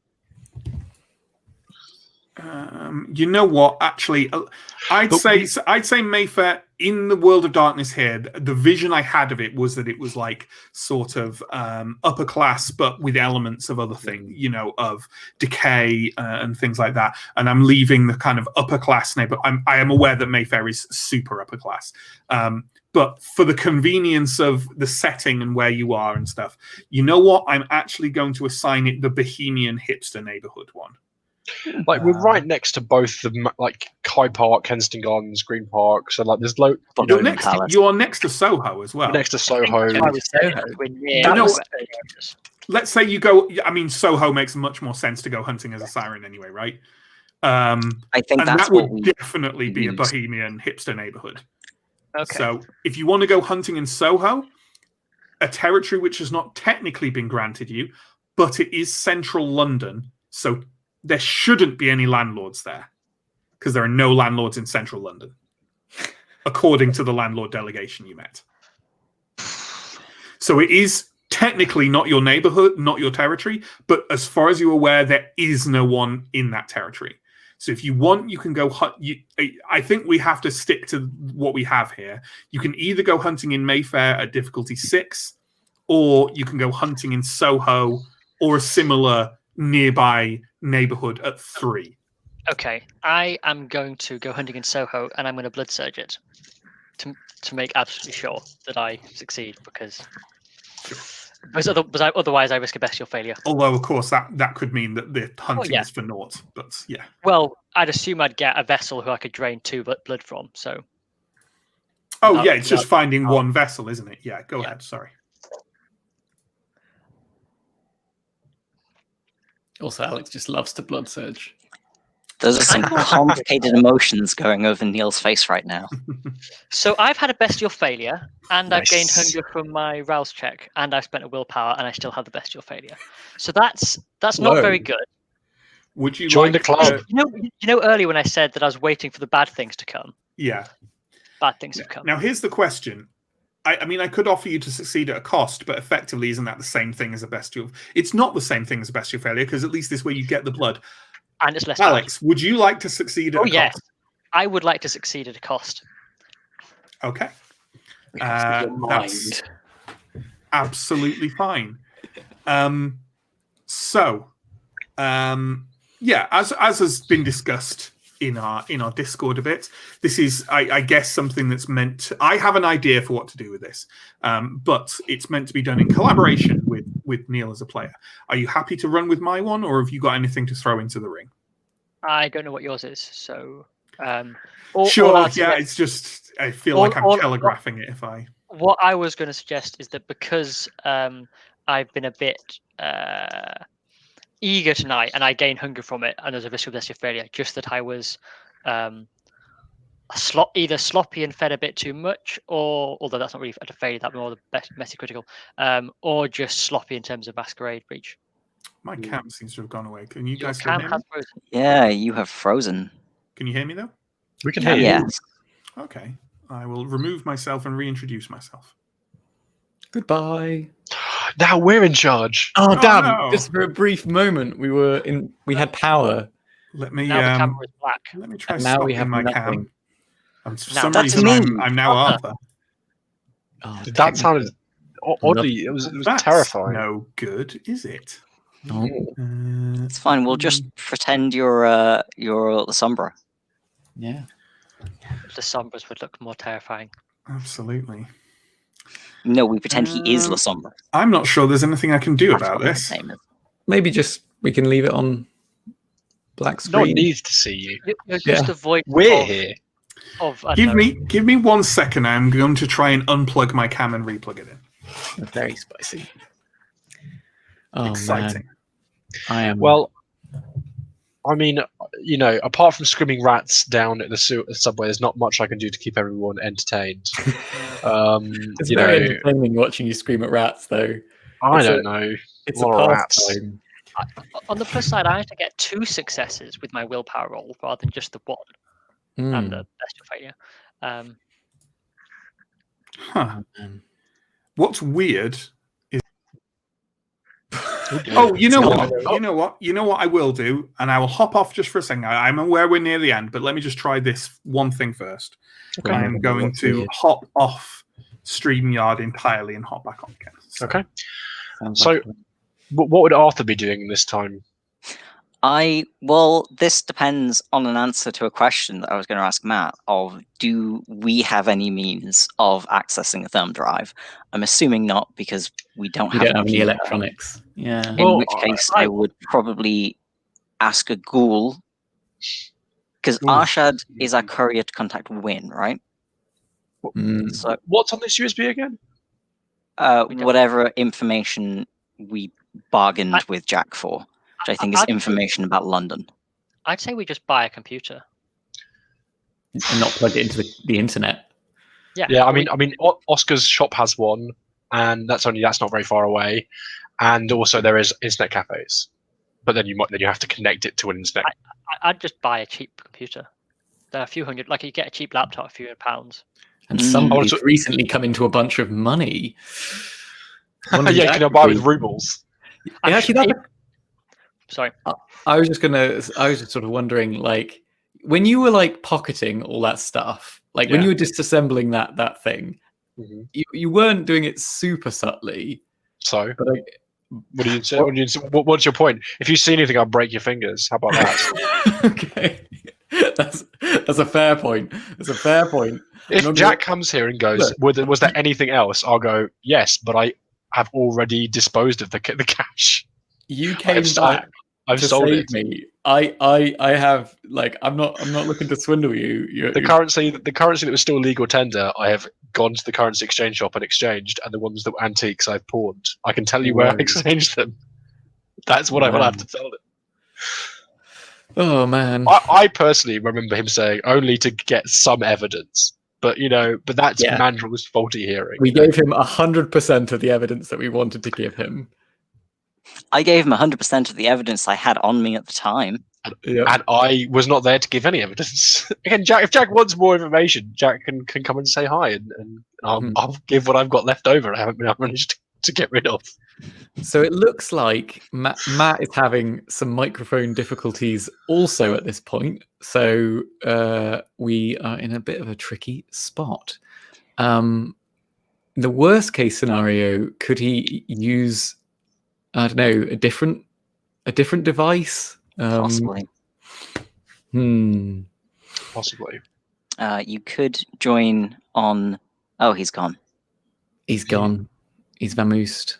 You know what? Actually, I'd say Mayfair, in the world of darkness here, the vision I had of it was that it was like sort of upper class, but with elements of other things, of decay and things like that. And I'm leaving the kind of upper class neighborhood. I am aware that Mayfair is super upper class. But for the convenience of the setting and where you are and stuff, you know what? I'm actually going to assign it the Bohemian hipster neighborhood one. Like we're right next to both the Hyde Park, Kensington Gardens, Green Park. So like there's You're next to Soho as well. We're next to Soho. Let's say you go. I mean, Soho makes much more sense to go hunting as a siren anyway, right? I think and that's that would definitely be a Bohemian hipster neighborhood. Okay. So if you want to go hunting in Soho, a territory which has not technically been granted you, but it is central London, so there shouldn't be any landlords there, because there are no landlords in central London, according to the landlord delegation you met. So it is technically not your neighborhood, not your territory, but as far as you're aware, there is no one in that territory. So if you want, you can go hunt. I think we have to stick to what we have here. You can either go hunting in Mayfair at difficulty 6, or you can go hunting in Soho or a similar nearby neighborhood at 3. Okay, I am going to go hunting in Soho, and I'm going to blood surge it to make absolutely sure that I succeed, because otherwise I risk a bestial failure. Although, of course, that could mean that the hunting is for naught. But yeah. Well, I'd assume I'd get a vessel who I could drain 2 blood from. So. Oh yeah, it's just finding one vessel, isn't it? Yeah. Go ahead. Sorry. Also, Alex just loves to blood surge. Those are some complicated emotions going over Neil's face right now. So I've had a bestial failure, and I've gained hunger from my rouse check, and I've spent a willpower, and I still have the bestial failure. So that's not very good. Would you join the club? You know, earlier when I said that I was waiting for the bad things to come. Yeah. Bad things have come. Now here's the question. I mean, I could offer you to succeed at a cost, but effectively, isn't that the same thing as a bestial? It's not the same thing as a bestial failure, because at least this way you get the blood. And it's less. Alex, would you like to succeed at a cost? Yes. I would like to succeed at a cost. Okay. That's absolutely fine. Yeah, as has been discussed in our Discord a bit, this is, I guess, something that's meant to, I have an idea for what to do with this, but it's meant to be done in collaboration with Neill as a player. Are you happy to run with my one, or have you got anything to throw into the ring? I don't know what yours is, so sure. Yeah, it's just I feel like I'm telegraphing it if I. What I was going to suggest is that because I've been a bit eager tonight and I gain hunger from it, and there's a risk of this failure. Just that I was either sloppy and fed a bit too much, or although that's not really a failure, that'd be more the best messy critical, or just sloppy in terms of Masquerade breach. My cam seems to have gone away. Can you Your guys still cam hear me? has frozen. Yeah, you have frozen. Can you hear me though? We can hear you. Yes. Okay. I will remove myself and reintroduce myself. Goodbye. Now we're in charge. Oh, Oh, damn! no. Just for a brief moment, we had power. Let me Now the camera is black. let me try And now we stopping have my nothing. cam. And for Now some that's reason me. I'm now Arthur. Oh, That sounded oddly. It was That's terrifying. no good, is it? Oh. It's fine. We'll just pretend you're Sombra. Yeah. The Sombras would look more terrifying. Absolutely. No, we pretend he is La Sombra. I'm not sure there's anything I can do That's about what his this. name is. Maybe just we can leave it on black No one screen. needs to see you. You're just Yeah. a voice We're of, here. of I Give don't know. me 1 second. I'm going to try and unplug my cam and replug it in. Very spicy. Oh Exciting. man, I am. Well, I mean, apart from screaming rats down at the subway, there's not much I can do to keep everyone entertained. it's very entertaining watching you scream at rats, though. I don't know. It's A a lot of rats. pastime. On the plus side, I had to get 2 successes with my willpower roll rather than just the 1 and the bestial failure. Huh. Man. What's weird is Oh, you know It's what? gone. You know what I will do, and I will hop off just for a second. I'm aware we're near the end, but let me just try this one thing first. Okay. I am going What's to weird? hop off StreamYard entirely and hop back on again. So, Okay. Sounds So- like What would Arthur be doing this time? Well, this depends on an answer to a question that I was going to ask Matt of, do we have any means of accessing a thumb drive? I'm assuming not, because we don't we have don't have any computer. electronics. Yeah. In Well, which case, I would probably ask a ghoul, because Ooh. Arshad is our courier to contact Win, right? Mm. So What's on this USB again? We don't- whatever information we bargained with Jack for, which I think is I'd- information about London. I'd say we just buy a computer. And not plug it into the internet. Yeah, I mean, Oscar's shop has one, and that's not very far away, and also there is internet cafes, but then you have to connect it to an internet. I'd just buy a cheap computer. They're a few hundred, like you get a cheap laptop, a few £100. And Mm. somebody's Also- recently come into a bunch of money. Yeah, can I buy with rubles? Yeah, actually, that's Sorry. I was just sort of wondering, like, when you were like pocketing all that stuff, like when Yeah. you were disassembling that thing, Mhm. you weren't doing it super subtly. So, But like, what do you say? What's your point? If you see anything, I'll break your fingers. How about that? okay, that's a fair point. That's a fair point. If Not Jack comes here and goes, was there anything else? I'll go, yes, but I have already disposed of the cash. You came I've back I've to sold save it. me. I have, like, I'm not looking to swindle you. The currency that was still legal tender, I have gone to the currency exchange shop and exchanged, and the ones that were antiques I've pawned. I can tell you where I Whoa. exchanged them. That's what I will Wow. have to tell them. Oh man. I personally remember him saying only to get some evidence, but that's Yeah. Mandrel's faulty hearing. We gave him 100% of the evidence that we wanted to give him. I gave him 100% of the evidence I had on me at the time. Yep. And I was not there to give any evidence. Again, if Jack wants more information, Jack can come and say hi, and I'll give what I've got left over. I managed to get rid of. So it looks like Matt is having some microphone difficulties also at this point. So we are in a bit of a tricky spot. The worst case scenario, could he use, I don't know, a different device? Possibly. Possibly. You could join on. Oh, he's gone. He's gone. He's vamoosed.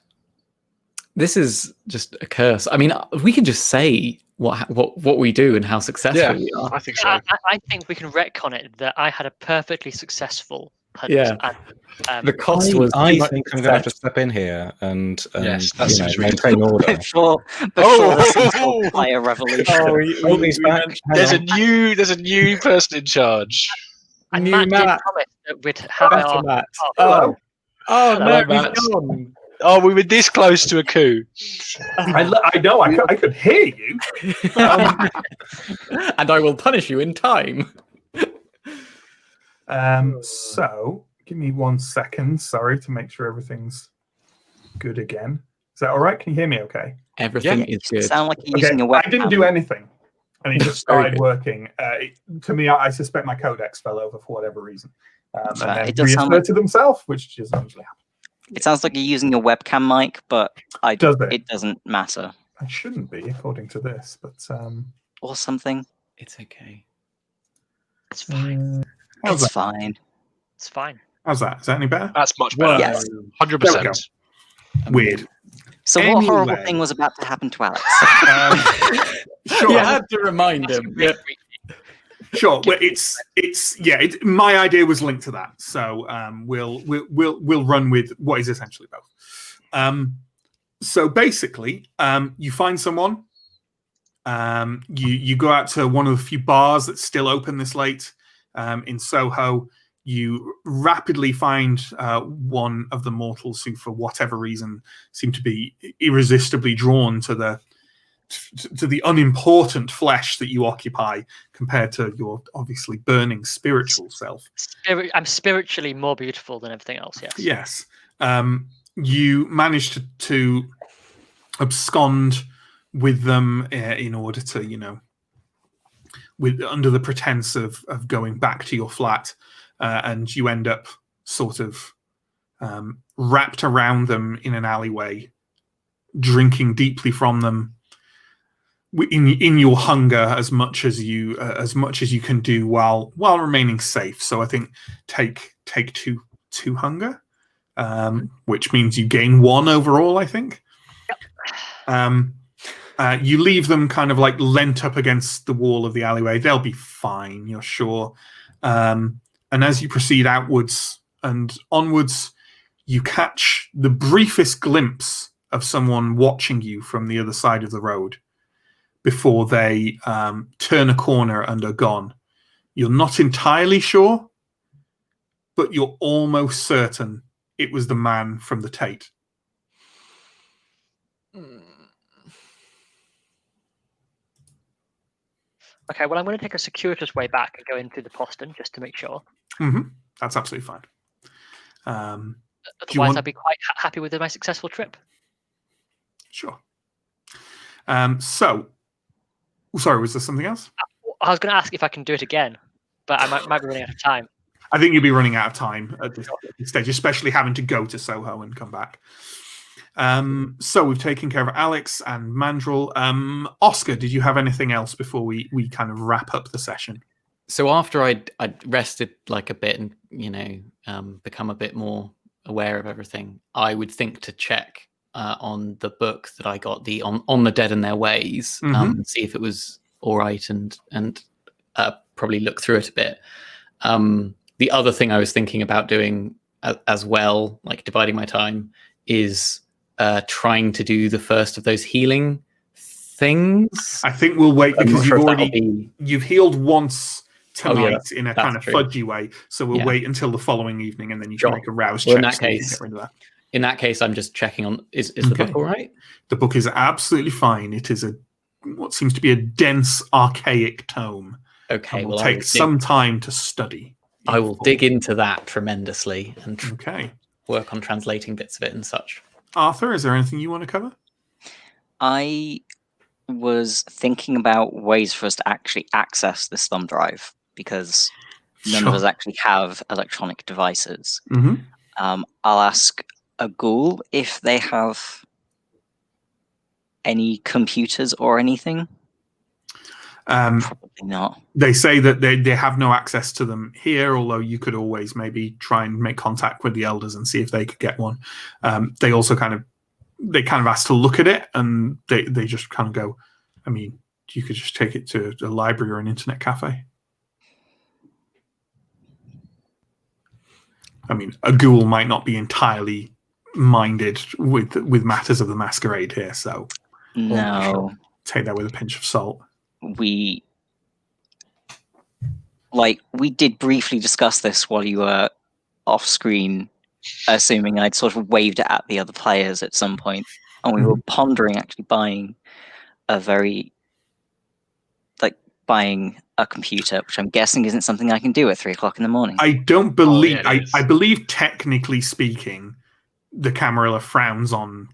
This is just a curse. I mean, we can just say what we do and how successful we are. I think so. I think we can retcon it that I had a perfectly successful Yeah. And, The cost was. I too much think I'm going to have to success. step in here and Yes, that seems maintain order. before Oh! the central fire revolution. Oh, Hold these back. There's Hang on. there's a new person in charge. and New Matt did Matt. promise that we'd have Better our. Matt. hello. Oh no, Hello, he's Matt. gone. Oh, we were this close to a coup. I know. I could hear you. And I will punish you in time. So give me 1 second. Sorry, to make sure everything's good again. Is that all right? Can you hear me? Okay. Everything is You good. sound like you're using a webcam. I didn't do anything, and it just Very started good. working. To me, I suspect my codecs fell over for whatever reason, and right. then It does sound like- reasserted themselves, which doesn't usually happen. It sounds like you're using a webcam mic, but Does it? it doesn't matter. I shouldn't be, according to this, but Or something. It's okay. It's fine. how's It's that? fine. It's fine. How's that? Is that any better? That's much better. Yes. 100%. Weird. So what horrible Anyway. thing was about to happen to Alex? Sure. You had to remind him. Yeah. Sure. Well, my idea was linked to that, so we'll run with what is essentially both. So basically, you find someone. You go out to one of the few bars that's still open this late in Soho. You rapidly find one of the mortals who, for whatever reason, seem to be irresistibly drawn to the unimportant flesh that you occupy compared to your obviously burning spiritual self. I'm spiritually more beautiful than everything else. Yes. Yes. You manage to abscond with them in order to, under the pretense of going back to your flat, and you end up sort of wrapped around them in an alleyway, drinking deeply from them. In your hunger as much as you can do while remaining safe. So I think take two hunger, which means you gain 1 overall. I think. You leave them kind of like leant up against the wall of the alleyway. They'll be fine, you're sure. And as you proceed outwards and onwards, you catch the briefest glimpse of someone watching you from the other side of the road before they turn a corner and are gone. You're not entirely sure, but you're almost certain it was the man from the Tate. Okay. Well, I'm going to take a circuitous way back and go in through the postern just to make sure. Mm-hmm. That's absolutely fine. Otherwise, I'd be quite happy with my successful trip. Sure. Sorry, was there something else? I was going to ask if I can do it again, but I might be running out of time. I think you'll be running out of time at this stage, especially having to go to Soho and come back. So we've taken care of Alex and Mandrel. Oscar, did you have anything else before we kind of wrap up the session? So after I'd rested like a bit and become a bit more aware of everything, I would think to check on the book that I got, the on the Dead and Their Ways, see if it was all right, and probably look through it a bit. The other thing I was thinking about doing as well, like dividing my time, is trying to do the first of those healing things. I think we'll wait because you've healed once tonight in a kind of fudgy way, so we'll wait until the following evening, and then you can make a rouse check. In that case, in that case, I'm just checking on is the book all right? The book is absolutely fine. It is what seems to be a dense, archaic tome. Okay, will take some time to study. I will dig into that tremendously and work on translating bits of it and such. Arthur, is there anything you want to cover? I was thinking about ways for us to actually access this thumb drive, because none of us actually have electronic devices. I'll ask a ghoul if they have any computers or anything. Probably not. They say that they have no access to them here, although you could always maybe try and make contact with the elders and see if they could get one. They also kind of ask to look at it, and they just kind of go, I mean, you could just take it to a library or an internet cafe. I mean, a ghoul might not be entirely minded with matters of the Masquerade here, so No, take that with a pinch of salt. we did briefly discuss this while you were off screen, assuming I'd sort of waved it at the other players at some point, and we were pondering actually buying a computer, which I'm guessing isn't something I can do at 3 o'clock in the morning. I don't believe. yeah, it is. I believe, technically speaking, the Camarilla frowns on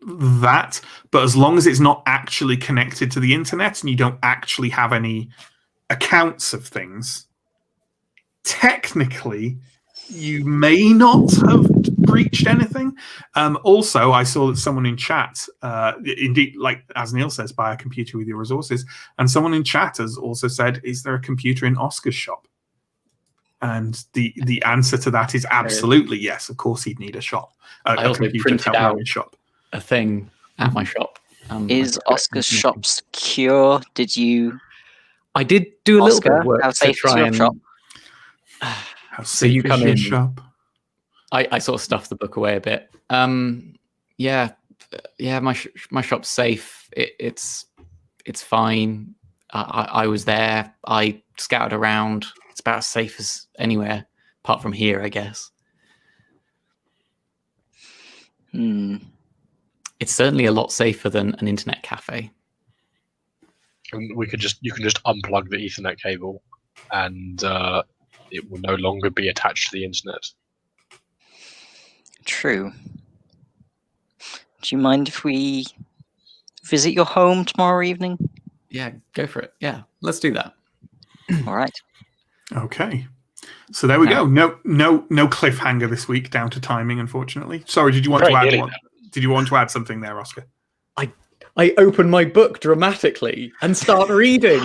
that, but as long as it's not actually connected to the internet and you don't actually have any accounts of things, technically you may not have breached anything. Also, I saw that someone in chat, indeed, like as Neill says, buy a computer with your resources, and someone in chat has also said, is there a computer in Oscar's shop? And the answer to that is absolutely yes. Of course, he'd need a shop. I A also computer to printed help him out in his shop. a thing at my shop. Is Oscar's shop secure? Did you? I did do a little bit Oscar, of work how to safe is try your and. shop? How So you safe is come your in. shop? I sort of stuffed the book away a bit. Yeah, my shop's safe. It's fine. I was there. I scouted around. It's about as safe as anywhere, apart from here, I guess. It's certainly a lot safer than an internet cafe. And you can just unplug the Ethernet cable, and it will no longer be attached to the internet. True. Do you mind if we visit your home tomorrow evening? Yeah, go for it. Yeah, let's do that. All right. Okay. So there we go. No cliffhanger this week, down to timing, unfortunately. Sorry, did you want to add one? Did you want to add something there, Oscar? I open my book dramatically and start reading.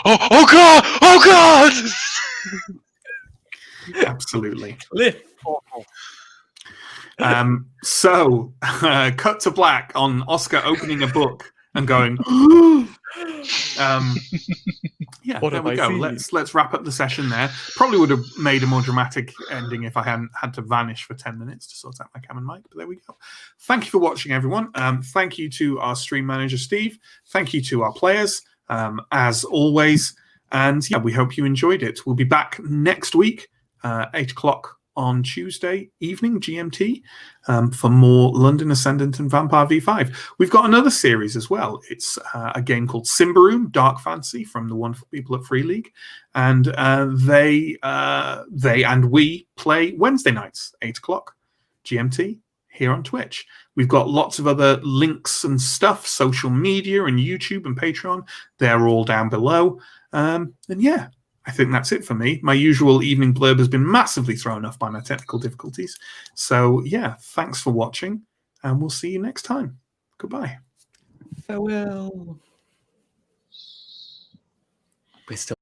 Oh God! Oh God! Absolutely. Lift. So, cut to black on Oscar opening a book and going. Yeah, What there have we I go. seen? Let's wrap up the session there. Probably would have made a more dramatic ending if I hadn't had to vanish for 10 minutes to sort out my cam and mic, but there we go. Thank you for watching, everyone. Thank you to our stream manager, Steve. Thank you to our players, as always. And yeah, we hope you enjoyed it. We'll be back next week, 8 o'clock on Tuesday evening, GMT, for more London Ascendant and Vampire V5. We've got another series as well. It's a game called Simbaroom, Dark Fantasy, from the wonderful people at Free League. And they and we play Wednesday nights, 8 o'clock GMT, here on Twitch. We've got lots of other links and stuff, social media and YouTube and Patreon. They're all down below. And yeah, I think that's it for me. My usual evening blurb has been massively thrown off by my technical difficulties. So yeah, thanks for watching, and we'll see you next time. Goodbye. Farewell. We're still